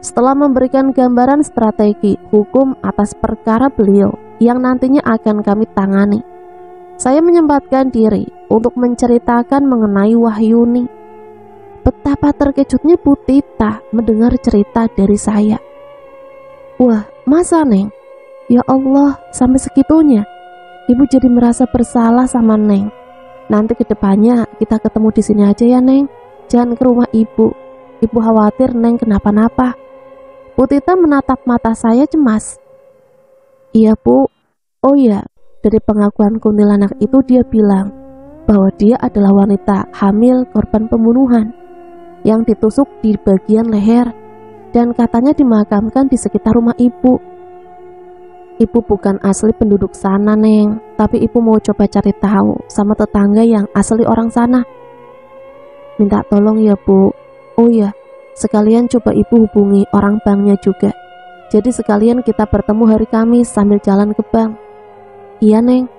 Setelah memberikan gambaran strategi hukum atas perkara beliau yang nantinya akan kami tangani, saya menyempatkan diri untuk menceritakan mengenai Wahyuni. Betapa terkejutnya Bu Tita mendengar cerita dari saya. Wah, masa Neng? Ya Allah, sampai segitunya. Ibu jadi merasa bersalah sama Neng. Nanti kedepannya kita ketemu di sini aja ya Neng. Jangan ke rumah Ibu. Ibu khawatir Neng kenapa-napa. Bu Tita menatap mata saya cemas. Iya Bu. Oh ya, dari pengakuan kuntilanak itu dia bilang bahwa dia adalah wanita hamil korban pembunuhan yang ditusuk di bagian leher dan katanya dimakamkan di sekitar rumah Ibu. Ibu bukan asli penduduk sana Neng, tapi Ibu mau coba cari tahu sama tetangga yang asli orang sana. Minta tolong ya Bu. Oh ya, sekalian coba Ibu hubungi orang banknya juga. Jadi sekalian kita bertemu hari Kamis sambil jalan ke bank. Iya Neng.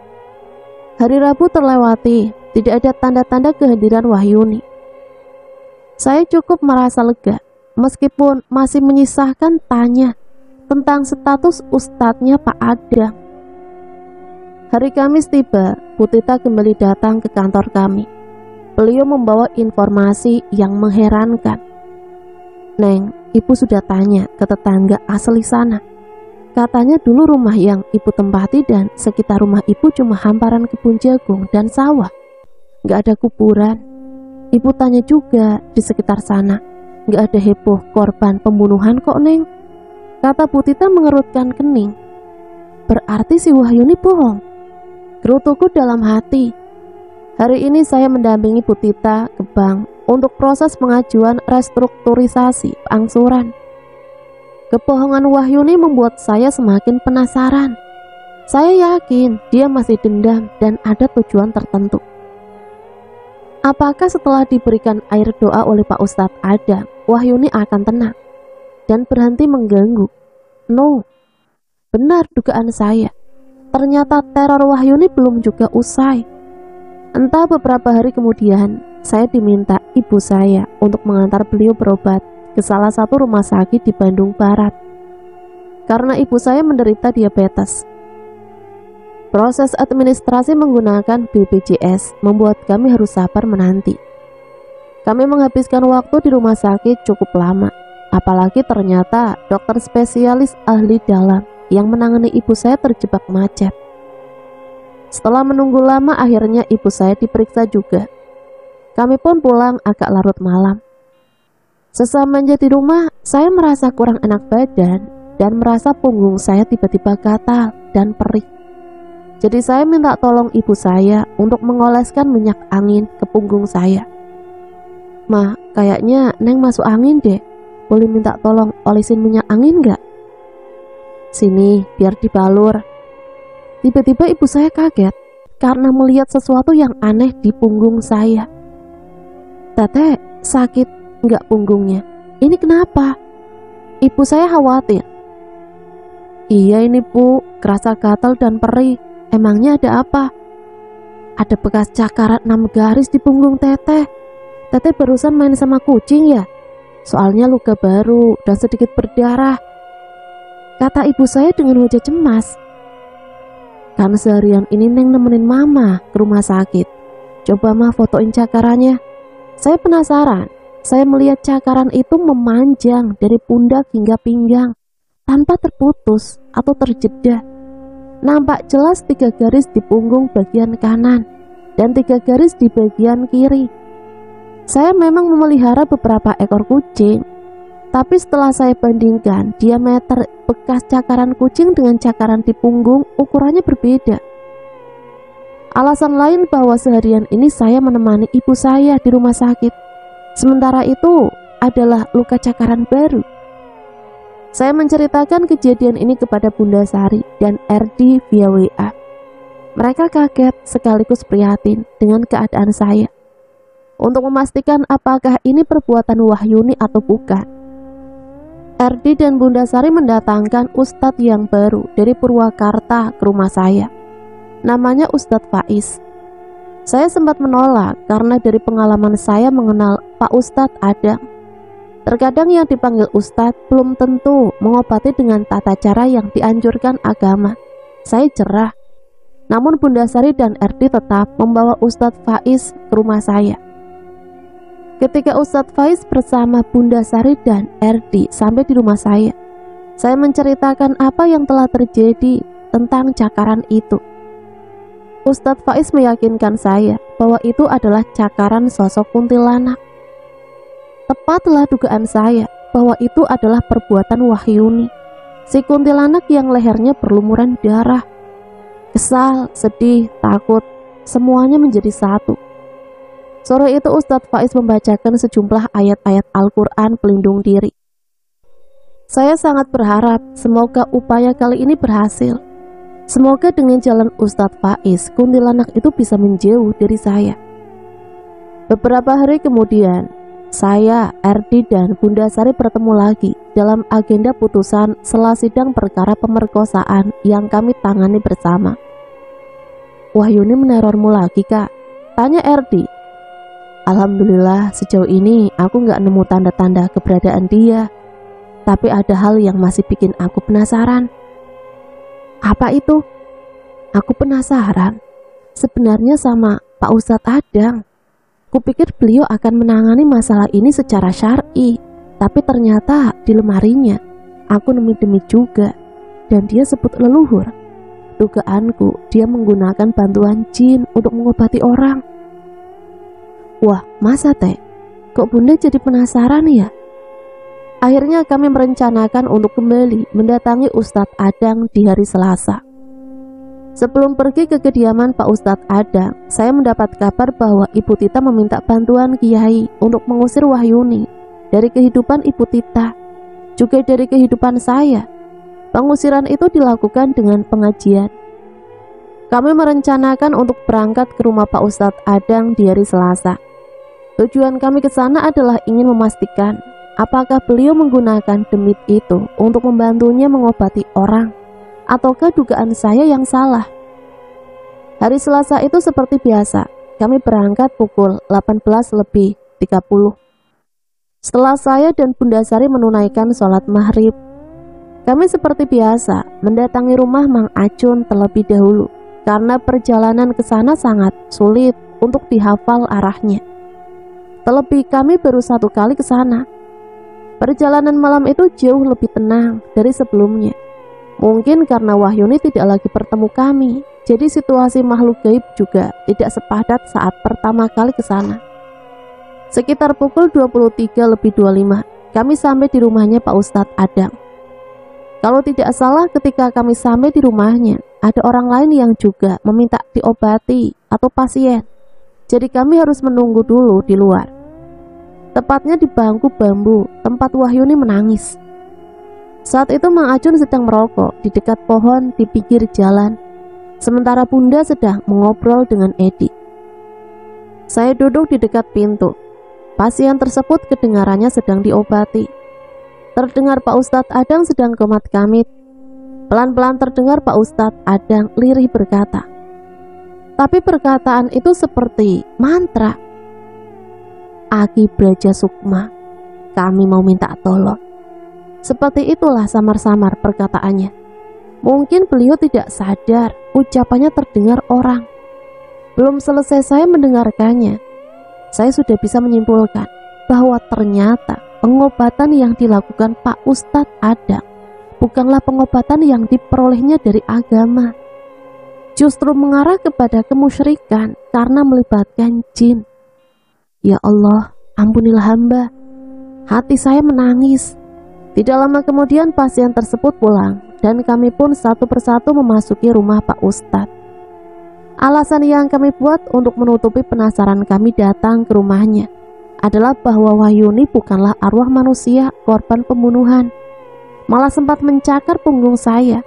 Hari Rabu terlewati, tidak ada tanda-tanda kehadiran Wahyuni. Saya cukup merasa lega, meskipun masih menyisahkan tanya tentang status ustadznya Pak Adang. Hari Kamis tiba, Bu Tita kembali datang ke kantor kami. Beliau membawa informasi yang mengherankan. Neng, Ibu sudah tanya ke tetangga asli sana. Katanya dulu rumah yang Ibu tempati dan sekitar rumah Ibu cuma hamparan kebun jagung dan sawah. Gak ada kuburan. Ibu tanya juga di sekitar sana. Gak ada heboh korban pembunuhan kok Neng. Kata Bu Tita mengerutkan kening. Berarti si Wahyuni bohong. Gerutuku dalam hati. Hari ini saya mendampingi Bu Tita ke bank untuk proses pengajuan restrukturisasi angsuran. Kebohongan Wahyuni membuat saya semakin penasaran. Saya yakin dia masih dendam dan ada tujuan tertentu. Apakah setelah diberikan air doa oleh Pak Ustadz Adam, Wahyuni akan tenang dan berhenti mengganggu? No, benar dugaan saya. Ternyata teror Wahyuni belum juga usai. Entah beberapa hari kemudian, saya diminta ibu saya untuk mengantar beliau berobat ke salah satu rumah sakit di Bandung Barat. Karena ibu saya menderita diabetes. Proses administrasi menggunakan BPJS membuat kami harus sabar menanti. Kami menghabiskan waktu di rumah sakit cukup lama. Apalagi ternyata dokter spesialis ahli dalam yang menangani ibu saya terjebak macet. Setelah menunggu lama, akhirnya ibu saya diperiksa juga. Kami pun pulang agak larut malam. Sesamanya di rumah, saya merasa kurang enak badan dan merasa punggung saya tiba-tiba gatal dan perih. Jadi saya minta tolong ibu saya untuk mengoleskan minyak angin ke punggung saya. Mah, kayaknya Neng masuk angin deh. Boleh minta tolong olesin minyak angin gak? Sini, biar dibalur. Tiba-tiba ibu saya kaget karena melihat sesuatu yang aneh di punggung saya. Teteh, sakit nggak punggungnya? Ini kenapa? Ibu saya khawatir. Iya ini Bu, kerasa gatal dan perih. Emangnya ada apa? Ada bekas cakaran 6 garis di punggung Teteh. Teteh barusan main sama kucing ya? Soalnya luka baru dan sedikit berdarah. Kata ibu saya dengan wajah cemas. Kan seharian ini Neng nemenin Mama ke rumah sakit. Coba Mah fotoin cakarannya. Saya penasaran. Saya melihat cakaran itu memanjang dari pundak hingga pinggang tanpa terputus atau terjeda. Nampak jelas 3 garis di punggung bagian kanan dan 3 garis di bagian kiri. Saya memang memelihara beberapa ekor kucing, tapi setelah saya bandingkan diameter bekas cakaran kucing dengan cakaran di punggung, ukurannya berbeda. Alasan lain bahwa seharian ini saya menemani ibu saya di rumah sakit, sementara itu adalah luka cakaran baru. Saya menceritakan kejadian ini kepada Bunda Sari dan RD via WA. Mereka kaget sekaligus prihatin dengan keadaan saya. untuk memastikan apakah ini perbuatan Wahyuni atau bukan. Erdi dan Bunda Sari mendatangkan ustadz yang baru dari Purwakarta ke rumah saya. Namanya Ustadz Faiz. Saya sempat menolak karena dari pengalaman saya mengenal Pak Ustadz Adang. Terkadang yang dipanggil Ustadz belum tentu mengobati dengan tata cara yang dianjurkan agama. Saya cerah. Namun Bunda Sari dan Erdi tetap membawa Ustadz Faiz ke rumah saya. Ketika Ustadz Faiz bersama Bunda Sari dan Erdi sampai di rumah saya menceritakan apa yang telah terjadi tentang cakaran itu. Ustadz Faiz meyakinkan saya bahwa itu adalah cakaran sosok kuntilanak. Tepatlah dugaan saya bahwa itu adalah perbuatan Wahyuni, si kuntilanak yang lehernya berlumuran darah. Kesal, sedih, takut, semuanya menjadi satu. Sore itu Ustadz Faiz membacakan sejumlah ayat-ayat Al-Quran pelindung diri. Saya sangat berharap semoga upaya kali ini berhasil. Semoga dengan jalan Ustadz Faiz, kuntilanak itu bisa menjauh dari saya. Beberapa hari kemudian, saya, Erdi, dan Bunda Sari bertemu lagi dalam agenda putusan setelah sidang perkara pemerkosaan yang kami tangani bersama. "Wahyuni menerormu lagi, Kak?" tanya Erdi. "Alhamdulillah sejauh ini aku nggak nemu tanda-tanda keberadaan dia. Tapi ada hal yang masih bikin aku penasaran." "Apa itu?" "Aku penasaran sebenarnya sama Pak Ustadz Adang. Kupikir beliau akan menangani masalah ini secara syar'i, tapi ternyata di lemarinya aku nemu demit juga, dan dia sebut leluhur. Dugaanku dia menggunakan bantuan jin untuk mengobati orang." "Wah, masa teh? Kok Bunda jadi penasaran ya?" Akhirnya kami merencanakan untuk kembali mendatangi Ustadz Adang di hari Selasa. Sebelum pergi ke kediaman Pak Ustadz Adang, saya mendapat kabar bahwa Ibu Tita meminta bantuan Kiai untuk mengusir Wahyuni dari kehidupan Ibu Tita, juga dari kehidupan saya. Pengusiran itu dilakukan dengan pengajian. Kami merencanakan untuk berangkat ke rumah Pak Ustadz Adang di hari Selasa. Tujuan kami ke sana adalah ingin memastikan apakah beliau menggunakan demit itu untuk membantunya mengobati orang, ataukah dugaan saya yang salah. Hari Selasa itu seperti biasa, kami berangkat pukul 18:30. Setelah saya dan Bunda Sari menunaikan sholat maghrib, kami seperti biasa mendatangi rumah Mang Acun terlebih dahulu, karena perjalanan ke sana sangat sulit untuk dihafal arahnya. Terlebih kami baru satu kali ke sana. Perjalanan malam itu jauh lebih tenang dari sebelumnya. Mungkin karena Wahyuni tidak lagi bertemu kami, jadi situasi makhluk gaib juga tidak sepadat saat pertama kali ke sana. Sekitar pukul 23:25, kami sampai di rumahnya Pak Ustadz Adang. Kalau tidak salah, ketika kami sampai di rumahnya, ada orang lain yang juga meminta diobati atau pasien. Jadi kami harus menunggu dulu di luar. Tepatnya di bangku bambu tempat Wahyuni menangis. Saat itu Mang Acun sedang merokok di dekat pohon di pinggir jalan, sementara Bunda sedang mengobrol dengan Edi. Saya duduk di dekat pintu. Pasien tersebut kedengarannya sedang diobati. Terdengar Pak Ustadz Adang sedang komat kamit. Pelan-pelan terdengar Pak Ustadz Adang lirih berkata, tapi perkataan itu seperti mantra. "Aki Braja Sukma, kami mau minta tolong." Seperti itulah samar-samar perkataannya. Mungkin beliau tidak sadar ucapannya terdengar orang. Belum selesai saya mendengarkannya, saya sudah bisa menyimpulkan bahwa ternyata pengobatan yang dilakukan Pak Ustadz Adang bukanlah pengobatan yang diperolehnya dari agama, justru mengarah kepada kemusyrikan karena melibatkan jin. Ya Allah, ampunilah hamba. Hati saya menangis. Tidak lama kemudian pasien tersebut pulang, dan kami pun satu persatu memasuki rumah Pak Ustadz. Alasan yang kami buat untuk menutupi penasaran kami datang ke rumahnya adalah bahwa Wahyuni bukanlah arwah manusia korban pembunuhan, malah sempat mencakar punggung saya.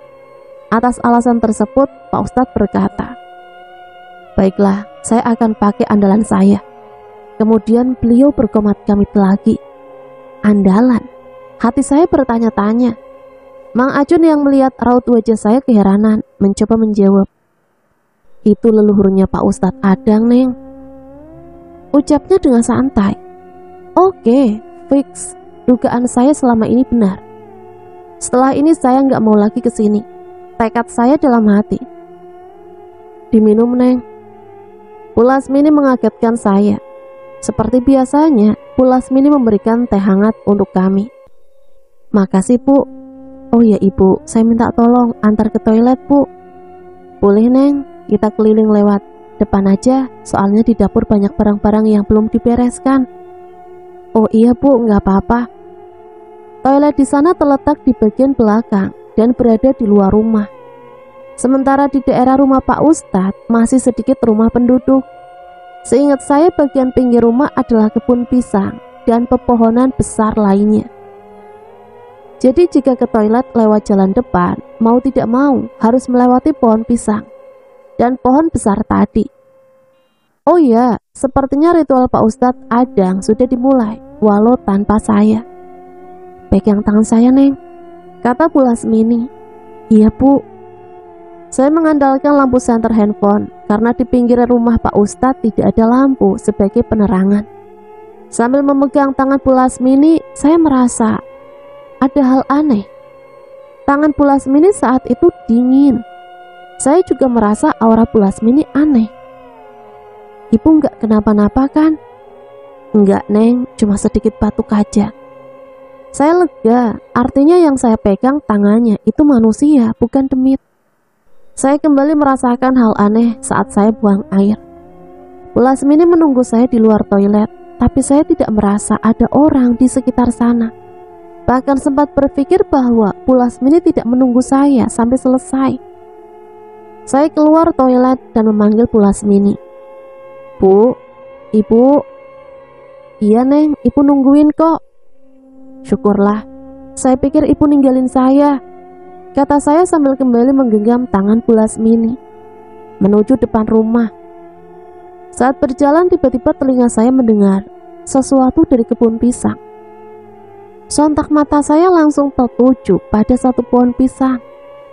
Atas alasan tersebut, Pak Ustadz berkata, "Baiklah, saya akan pakai andalan saya. Kemudian beliau berkomat-kamit lagi. Andalan. Hati saya bertanya-tanya. Mang Acun yang melihat raut wajah saya keheranan mencoba menjawab. Itu leluhurnya Pak Ustadz Adang, Neng. Ucapnya dengan santai. Oke, fix. Dugaan saya selama ini benar. Setelah ini saya nggak mau lagi ke sini. Tekad saya dalam hati. Diminum, Neng. Bu Lasmini mengagetkan saya. Seperti biasanya, Bu Lasmini memberikan teh hangat untuk kami. Makasih, Bu. Oh ya, Ibu, saya minta tolong antar ke toilet, Bu. Boleh, Neng, kita keliling lewat depan aja, soalnya di dapur banyak barang-barang yang belum dibereskan. Oh iya, Bu, nggak apa-apa. Toilet di sana terletak di bagian belakang dan berada di luar rumah. Sementara di daerah rumah Pak Ustadz masih sedikit rumah penduduk. Seingat saya bagian pinggir rumah adalah kebun pisang dan pepohonan besar lainnya. Jadi jika ke toilet lewat jalan depan, mau tidak mau harus melewati pohon pisang dan pohon besar tadi. Oh iya, sepertinya ritual Pak Ustadz Adang sudah dimulai, walau tanpa saya. Pegang tangan saya, Neng, kata Bu Lasmini. Iya, Bu. Saya mengandalkan lampu senter handphone karena di pinggir rumah Pak Ustadz tidak ada lampu sebagai penerangan. Sambil memegang tangan Bu Lasmini, saya merasa ada hal aneh. Tangan Bu Lasmini saat itu dingin. Saya juga merasa aura Bu Lasmini aneh. Ibu nggak kenapa-napa kan? Enggak, Neng, cuma sedikit batuk aja. Saya lega, artinya yang saya pegang tangannya itu manusia, bukan demit. Saya kembali merasakan hal aneh saat saya buang air. Bu Lasmini menunggu saya di luar toilet, tapi saya tidak merasa ada orang di sekitar sana. Bahkan sempat berpikir bahwa Bu Lasmini tidak menunggu saya sampai selesai. Saya keluar toilet dan memanggil Bu Lasmini. Bu, Ibu. Iya, Neng, Ibu nungguin kok. Syukurlah, saya pikir Ibu ninggalin saya, kata saya sambil kembali menggenggam tangan Bu Lasmini menuju depan rumah. Saat berjalan tiba-tiba telinga saya mendengar sesuatu dari kebun pisang. Sontak mata saya langsung tertuju pada satu pohon pisang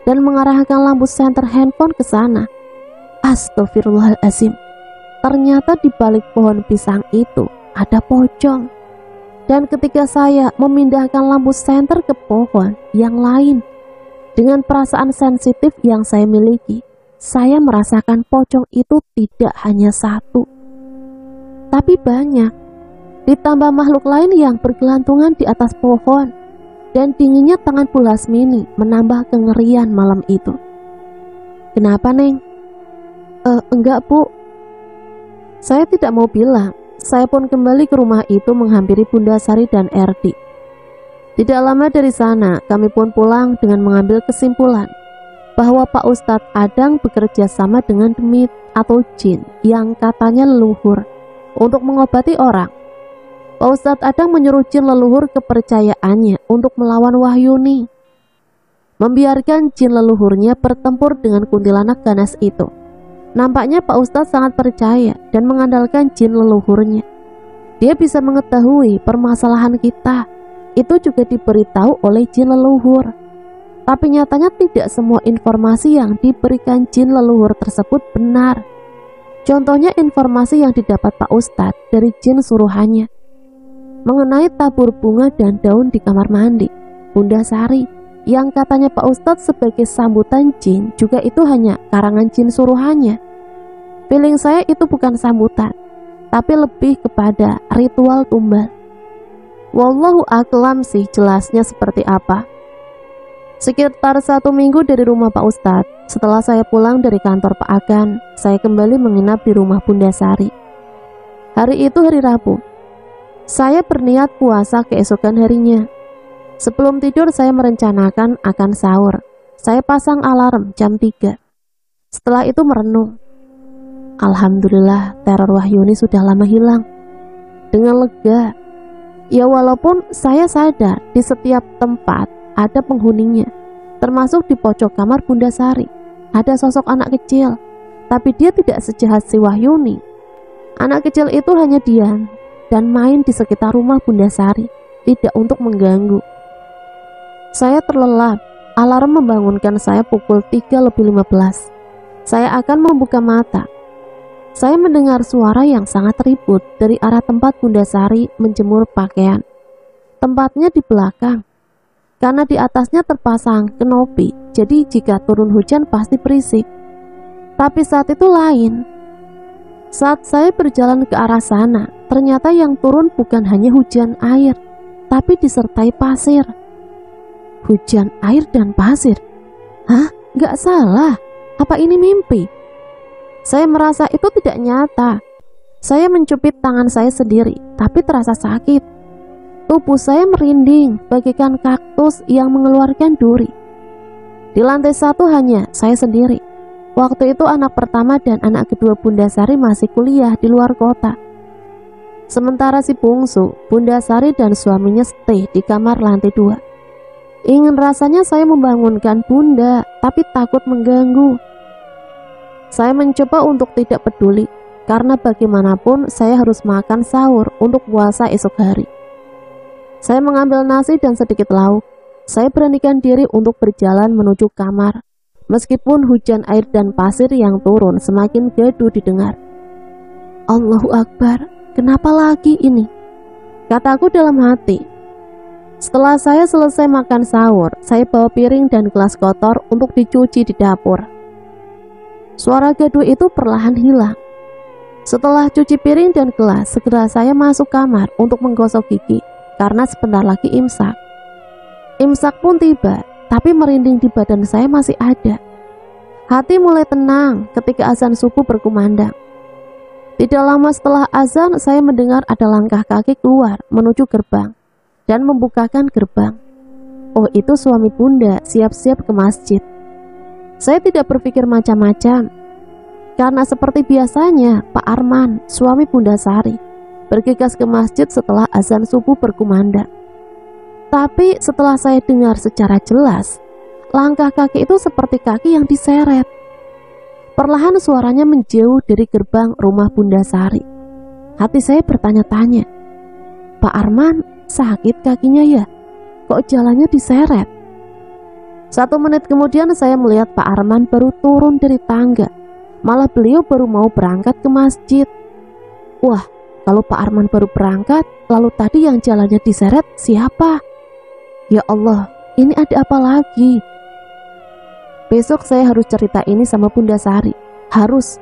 dan mengarahkan lampu senter handphone ke sana. Astagfirullahaladzim. Ternyata di balik pohon pisang itu ada pocong. Dan ketika saya memindahkan lampu senter ke pohon yang lain, dengan perasaan sensitif yang saya miliki, saya merasakan pocong itu tidak hanya satu, tapi banyak. Ditambah makhluk lain yang bergelantungan di atas pohon, dan dinginnya tangan Bu Lasmini menambah kengerian malam itu. Kenapa, Neng? Enggak, Bu. Saya tidak mau bilang. Saya pun kembali ke rumah itu menghampiri Bunda Sari dan Erdi. Tidak lama dari sana, kami pun pulang dengan mengambil kesimpulan bahwa Pak Ustadz Adang bekerja sama dengan demit atau jin yang katanya leluhur untuk mengobati orang. Pak Ustadz Adang menyuruh jin leluhur kepercayaannya untuk melawan Wahyuni, membiarkan jin leluhurnya bertempur dengan kuntilanak ganas itu. Nampaknya Pak Ustadz sangat percaya dan mengandalkan jin leluhurnya. Dia bisa mengetahui permasalahan kita. Itu juga diberitahu oleh jin leluhur. Tapi nyatanya tidak semua informasi yang diberikan jin leluhur tersebut benar. Contohnya informasi yang didapat Pak Ustadz dari jin suruhannya mengenai tabur bunga dan daun di kamar mandi Bunda Sari, yang katanya Pak Ustadz sebagai sambutan jin juga itu hanya karangan jin suruhannya. Feeling saya itu bukan sambutan, tapi lebih kepada ritual tumbal. Wallahu a'lam sih jelasnya seperti apa. Sekitar 1 minggu dari rumah Pak Ustadz, setelah saya pulang dari kantor Pak Agan, saya kembali menginap di rumah Bunda Sari. Hari itu hari Rabu. Saya berniat puasa keesokan harinya. Sebelum tidur saya merencanakan akan sahur. Saya pasang alarm jam 3. Setelah itu merenung. Alhamdulillah, teror Wahyuni sudah lama hilang. Dengan lega. Ya walaupun saya sadar di setiap tempat ada penghuninya, termasuk di pojok kamar Bunda Sari ada sosok anak kecil, tapi dia tidak sejahat si Wahyuni. Anak kecil itu hanya diam dan main di sekitar rumah Bunda Sari, tidak untuk mengganggu. Saya terlelap, alarm membangunkan saya pukul 3:15. Saya akan membuka mata. Saya mendengar suara yang sangat ribut dari arah tempat Bunda Sari menjemur pakaian. Tempatnya di belakang, karena di atasnya terpasang kanopi, jadi jika turun hujan pasti berisik. Tapi saat itu lain. Saat saya berjalan ke arah sana, ternyata yang turun bukan hanya hujan air, tapi disertai pasir. Hujan air dan pasir? Hah? Gak salah? Apa ini mimpi? Saya merasa itu tidak nyata. Saya mencubit tangan saya sendiri, tapi terasa sakit. Tubuh saya merinding bagaikan kaktus yang mengeluarkan duri. Di lantai 1 hanya saya sendiri. Waktu itu anak pertama dan anak kedua Bunda Sari masih kuliah di luar kota. Sementara si bungsu, Bunda Sari dan suaminya stay di kamar lantai 2. Ingin rasanya saya membangunkan Bunda, tapi takut mengganggu. Saya mencoba untuk tidak peduli, karena bagaimanapun saya harus makan sahur untuk puasa esok hari. Saya mengambil nasi dan sedikit lauk. Saya beranikan diri untuk berjalan menuju kamar. Meskipun hujan air dan pasir yang turun semakin gaduh didengar. Allahu Akbar, kenapa lagi ini? Kataku dalam hati. Setelah saya selesai makan sahur, saya bawa piring dan gelas kotor untuk dicuci di dapur. Suara gaduh itu perlahan hilang. Setelah cuci piring dan gelas, segera saya masuk kamar untuk menggosok gigi, karena sebentar lagi imsak. Imsak pun tiba, tapi merinding di badan saya masih ada. Hati mulai tenang ketika azan subuh berkumandang. Tidak lama setelah azan, saya mendengar ada langkah kaki keluar menuju gerbang dan membukakan gerbang. Oh, itu suami Bunda siap-siap ke masjid. Saya tidak berpikir macam-macam, karena seperti biasanya Pak Arman, suami Bunda Sari, bergegas ke masjid setelah azan subuh berkumandang. Tapi setelah saya dengar secara jelas, langkah kaki itu seperti kaki yang diseret. Perlahan suaranya menjauh dari gerbang rumah Bunda Sari. Hati saya bertanya-tanya, Pak Arman sakit kakinya ya? Kok jalannya diseret? 1 menit kemudian saya melihat Pak Arman baru turun dari tangga. Malah beliau baru mau berangkat ke masjid. Wah, kalau Pak Arman baru berangkat, lalu tadi yang jalannya diseret siapa? Ya Allah, ini ada apa lagi? Besok saya harus cerita ini sama Bunda Sari. Harus.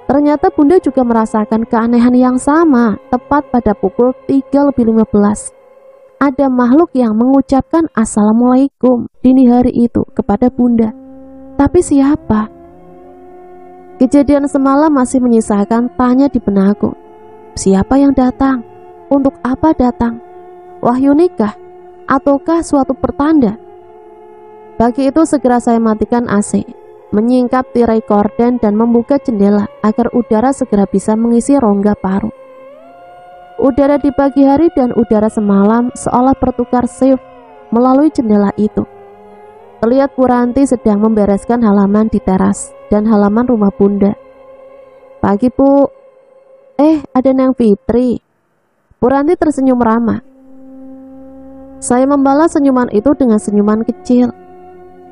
Ternyata Bunda juga merasakan keanehan yang sama. Tepat pada pukul 3:15, ada makhluk yang mengucapkan Assalamualaikum dini hari itu kepada Bunda. Tapi siapa? Kejadian semalam masih menyisakan tanya di benakku. Siapa yang datang? Untuk apa datang? Wahyu nikah? Ataukah suatu pertanda? Pagi itu segera saya matikan AC, menyingkap tirai korden dan membuka jendela agar udara segera bisa mengisi rongga paru. Udara di pagi hari dan udara semalam seolah bertukar shift melalui jendela itu. Terlihat Bu Ranti sedang membereskan halaman di teras dan halaman rumah Bunda. Pagi Bu. Ada Neng Fitri. Bu Ranti tersenyum ramah. Saya membalas senyuman itu dengan senyuman kecil.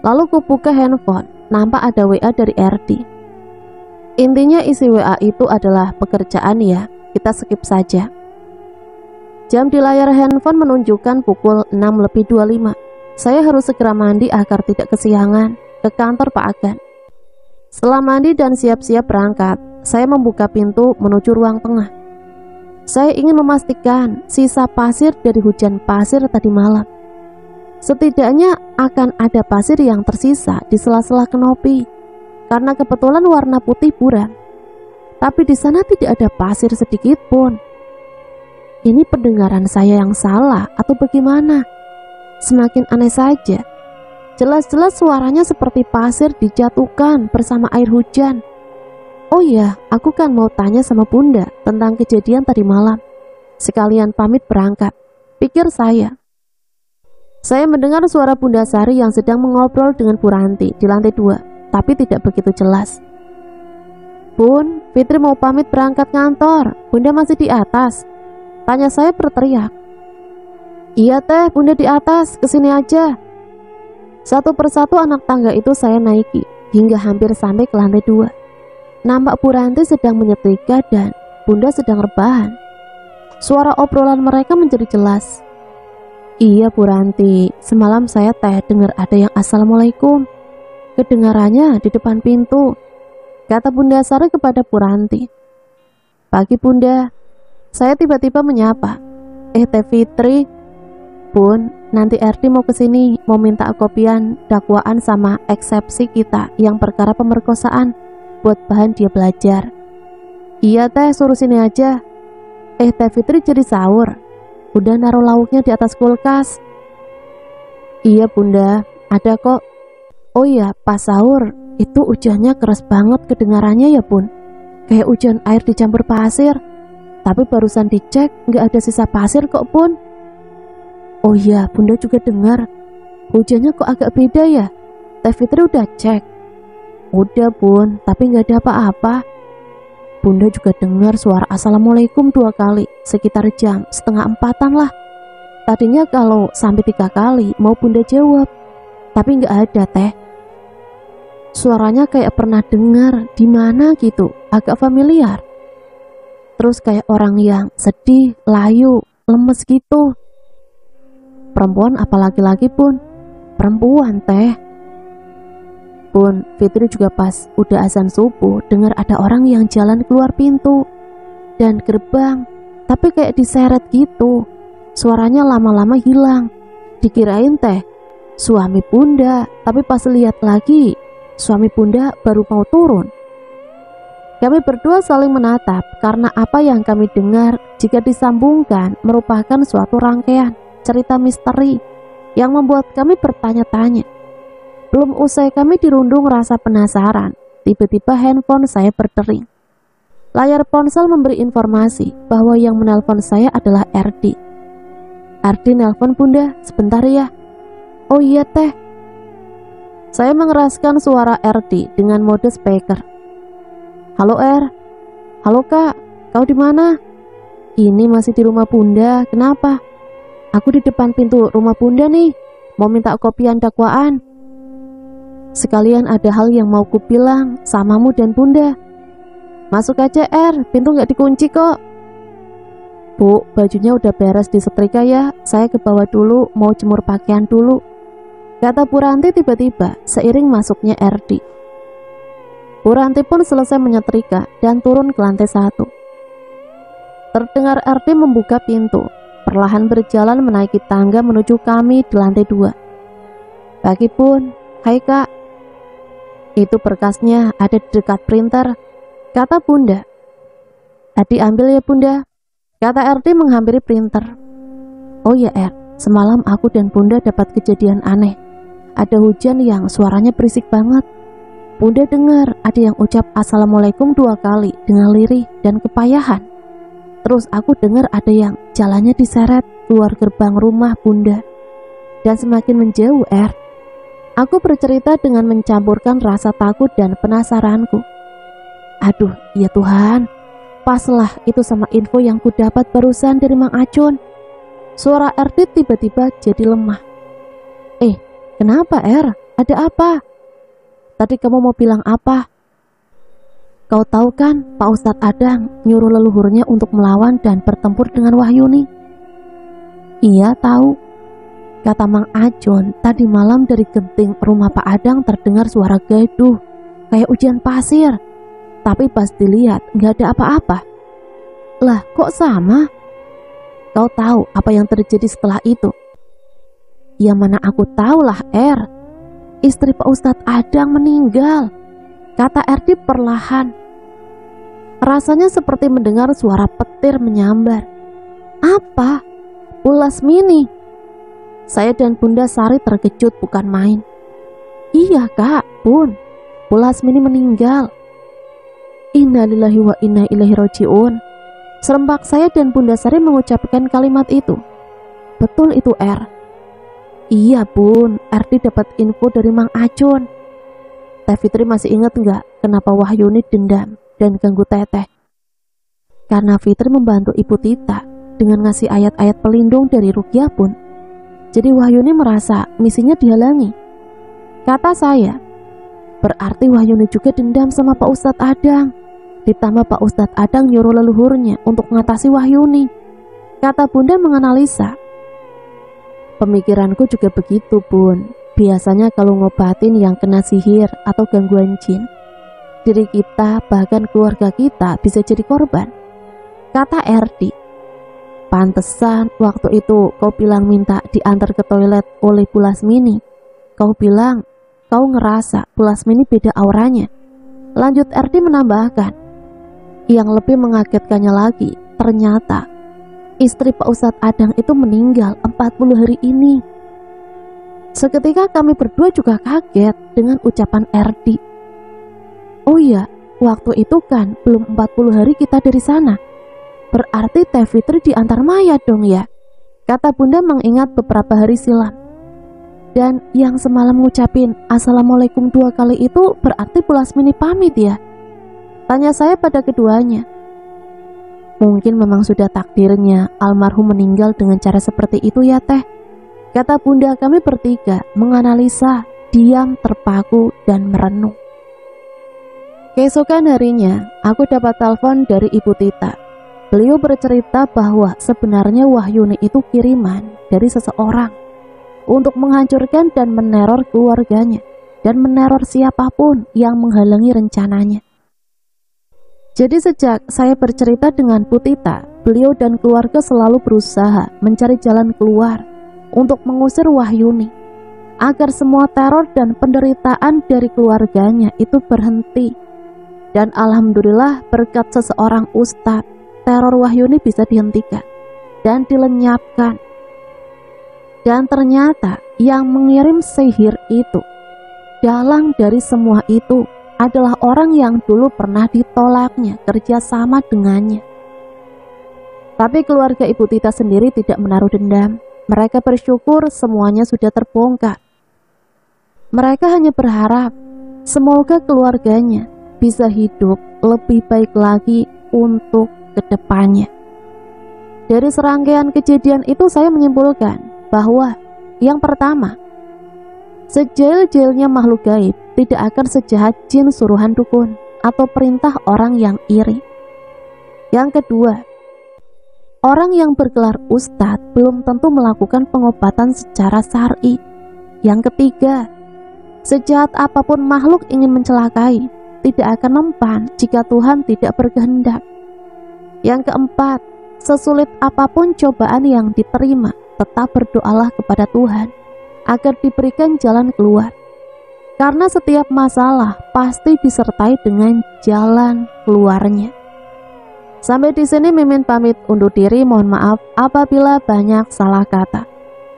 Lalu kubuka handphone, nampak ada WA dari RD. Intinya isi WA itu adalah pekerjaan ya, kita skip saja. Jam di layar handphone menunjukkan pukul 6:25. Saya harus segera mandi agar tidak kesiangan ke kantor Pak Agan. Setelah mandi dan siap-siap berangkat, saya membuka pintu menuju ruang tengah. Saya ingin memastikan sisa pasir dari hujan pasir tadi malam. Setidaknya akan ada pasir yang tersisa di sela-sela kanopi, karena kebetulan warna putih buram. Tapi di sana tidak ada pasir sedikit pun. Ini pendengaran saya yang salah atau bagaimana? Semakin aneh saja. Jelas-jelas suaranya seperti pasir dijatuhkan bersama air hujan. Oh iya, aku kan mau tanya sama Bunda tentang kejadian tadi malam. Sekalian pamit berangkat, pikir saya. Saya mendengar suara Bunda Sari yang sedang mengobrol dengan Bu Ranti di lantai 2, tapi tidak begitu jelas. Bun, Fitri mau pamit berangkat kantor, Bunda masih di atas. Tanya saya berteriak. Iya teh, bunda di atas, kesini aja. Satu persatu anak tangga itu saya naiki, hingga hampir sampai ke lantai 2. Nampak Bu Ranti sedang menyetrika dan bunda sedang rebahan. Suara obrolan mereka menjadi jelas. Iya Bu Ranti, semalam saya teh dengar ada yang assalamualaikum. Kedengarannya di depan pintu, kata Bunda Sari kepada Bu Ranti. Pagi Bunda, saya tiba-tiba menyapa. Teh Fitri. Bun, nanti RD mau kesini, mau minta kopian dakwaan sama eksepsi kita yang perkara pemerkosaan, buat bahan dia belajar. Iya teh, suruh sini aja. Teh Fitri jadi sahur. Udah naruh lauknya di atas kulkas. Iya Bunda, ada kok. Oh iya, pas sahur itu hujannya keras banget kedengarannya ya Bun. Kayak hujan air dicampur pasir. Tapi barusan dicek nggak ada sisa pasir kok Bun. Oh iya, Bunda juga dengar. Hujannya kok agak beda ya. Teh Fitri udah cek. Udah Bun, tapi nggak ada apa-apa. Bunda juga dengar suara assalamualaikum 2 kali, sekitar jam 3:30 lah. Tadinya kalau sampai 3 kali mau Bunda jawab, tapi nggak ada teh. Suaranya kayak pernah dengar di mana gitu, agak familiar. Terus kayak orang yang sedih, layu, lemes gitu. Perempuan apa laki-laki Bun? Perempuan teh. Bun, Fitri juga pas udah azan subuh dengar ada orang yang jalan keluar pintu dan gerbang, tapi kayak diseret gitu. Suaranya lama-lama hilang. Dikirain teh suami Bunda, tapi pas lihat lagi suami Bunda baru mau turun. Kami berdua saling menatap karena apa yang kami dengar jika disambungkan merupakan suatu rangkaian cerita misteri yang membuat kami bertanya-tanya. Belum usai kami dirundung rasa penasaran, tiba-tiba handphone saya berdering. Layar ponsel memberi informasi bahwa yang menelpon saya adalah RD. RD nelpon Bunda, sebentar ya. Oh iya teh. Saya mengeraskan suara RD dengan mode speaker. Halo R. Halo Kak, kau di mana? Ini masih di rumah Bunda, kenapa? Aku di depan pintu rumah Bunda nih, mau minta kopian dakwaan. Sekalian ada hal yang mau kubilang samamu dan Bunda. Masuk aja R, pintu nggak dikunci kok. Bu, bajunya udah beres disetrika ya, saya ke bawah dulu mau jemur pakaian dulu, kata Bu Ranti tiba-tiba seiring masuknya RD. Bu Ranti pun selesai menyetrika dan turun ke lantai 1. Terdengar RD membuka pintu, perlahan berjalan menaiki tangga menuju kami di lantai 2. Pagi Bun, hai Kak. Itu berkasnya ada di dekat printer, kata Bunda. Adi ambil ya Bunda, kata RD menghampiri printer. Oh ya R, semalam aku dan Bunda dapat kejadian aneh. Ada hujan yang suaranya berisik banget. Bunda dengar ada yang ucap assalamualaikum 2 kali dengan lirih dan kepayahan. Terus aku dengar ada yang jalannya diseret keluar gerbang rumah Bunda. Dan semakin menjauh R. Aku bercerita dengan mencampurkan rasa takut dan penasaranku. Aduh, ya Tuhan, paslah itu sama info yang ku dapat barusan dari Mang Acun. Suara RD tiba-tiba jadi lemah. Kenapa R? Ada apa? Tadi kamu mau bilang apa? Kau tahu kan Pak Ustadz Adang nyuruh leluhurnya untuk melawan dan bertempur dengan Wahyuni? Iya tahu. Kata Mang Acun, tadi malam dari genting rumah Pak Adang terdengar suara gaduh, kayak hujan pasir. Tapi pas dilihat nggak ada apa-apa. Lah kok sama? Kau tahu apa yang terjadi setelah itu? Ya mana aku tahu lah R. Istri Pak Ustadz Adang meninggal, kata RD perlahan. Rasanya seperti mendengar suara petir menyambar. Apa? Bu Lasmini. Saya dan Bunda Sari terkejut bukan main. Iya Kak, Bun, Bu Lasmini meninggal. Innalillahi wa inna ilaihi rajiun. Serempak saya dan Bunda Sari mengucapkan kalimat itu. Betul itu R. Iya Bun, RD dapat info dari Mang Acun. Teh Fitri masih ingat nggak kenapa Wahyuni dendam dan ganggu Teteh? Karena Fitri membantu Ibu Tita dengan ngasih ayat-ayat pelindung dari ruqyah pun, jadi Wahyuni merasa misinya dihalangi. Kata saya, berarti Wahyuni juga dendam sama Pak Ustadz Adang. Ditambah Pak Ustadz Adang nyuruh leluhurnya untuk mengatasi Wahyuni. Kata Bunda menganalisa. Pemikiranku juga begitu, Bun. Biasanya kalau ngobatin yang kena sihir atau gangguan jin, diri kita bahkan keluarga kita bisa jadi korban. Kata Erdi, pantesan waktu itu kau bilang minta diantar ke toilet oleh Bu Lasmini. Kau bilang kau ngerasa Bu Lasmini beda auranya. Lanjut Erdi menambahkan, yang lebih mengagetkannya lagi, ternyata istri Pak Ustadz Adang itu meninggal 40 hari ini. Seketika kami berdua juga kaget dengan ucapan Erdi. Oh iya, waktu itu kan belum 40 hari kita dari sana. Berarti Teh Fitri diantar mayat dong ya, kata Bunda mengingat beberapa hari silam. Dan yang semalam ngucapin Assalamualaikum 2 kali itu berarti Bu Lasmini pamit ya? Tanya saya pada keduanya. Mungkin memang sudah takdirnya almarhum meninggal dengan cara seperti itu ya Teh, kata Bunda. Kami bertiga menganalisa, diam, terpaku, dan merenung. Keesokan harinya, aku dapat telepon dari Ibu Tita. Beliau bercerita bahwa sebenarnya Wahyuni itu kiriman dari seseorang untuk menghancurkan dan meneror keluarganya dan meneror siapapun yang menghalangi rencananya. Jadi sejak saya bercerita dengan Bu Tita, beliau dan keluarga selalu berusaha mencari jalan keluar untuk mengusir Wahyuni, agar semua teror dan penderitaan dari keluarganya itu berhenti. Dan alhamdulillah berkat seseorang ustadz, teror Wahyuni bisa dihentikan dan dilenyapkan. Dan ternyata yang mengirim sihir itu, dalang dari semua itu adalah orang yang dulu pernah ditolaknya kerjasama dengannya. Tapi keluarga Ibu Tita sendiri tidak menaruh dendam. Mereka bersyukur semuanya sudah terbongkar. Mereka hanya berharap semoga keluarganya bisa hidup lebih baik lagi untuk kedepannya. Dari serangkaian kejadian itu saya menyimpulkan bahwa yang pertama, sejail-jailnya makhluk gaib tidak akan sejahat jin suruhan dukun atau perintah orang yang iri. Yang kedua, orang yang bergelar ustadz belum tentu melakukan pengobatan secara syar'i. Yang ketiga, sejahat apapun makhluk ingin mencelakai, tidak akan mempan jika Tuhan tidak berkehendak. Yang keempat, sesulit apapun cobaan yang diterima, tetap berdoalah kepada Tuhan agar diberikan jalan keluar. Karena setiap masalah pasti disertai dengan jalan keluarnya. Sampai di sini Mimin pamit undur diri, mohon maaf apabila banyak salah kata.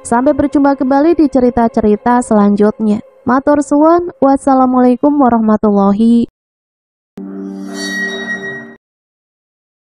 Sampai berjumpa kembali di cerita-cerita selanjutnya. Matur suwun, wassalamualaikum warahmatullahi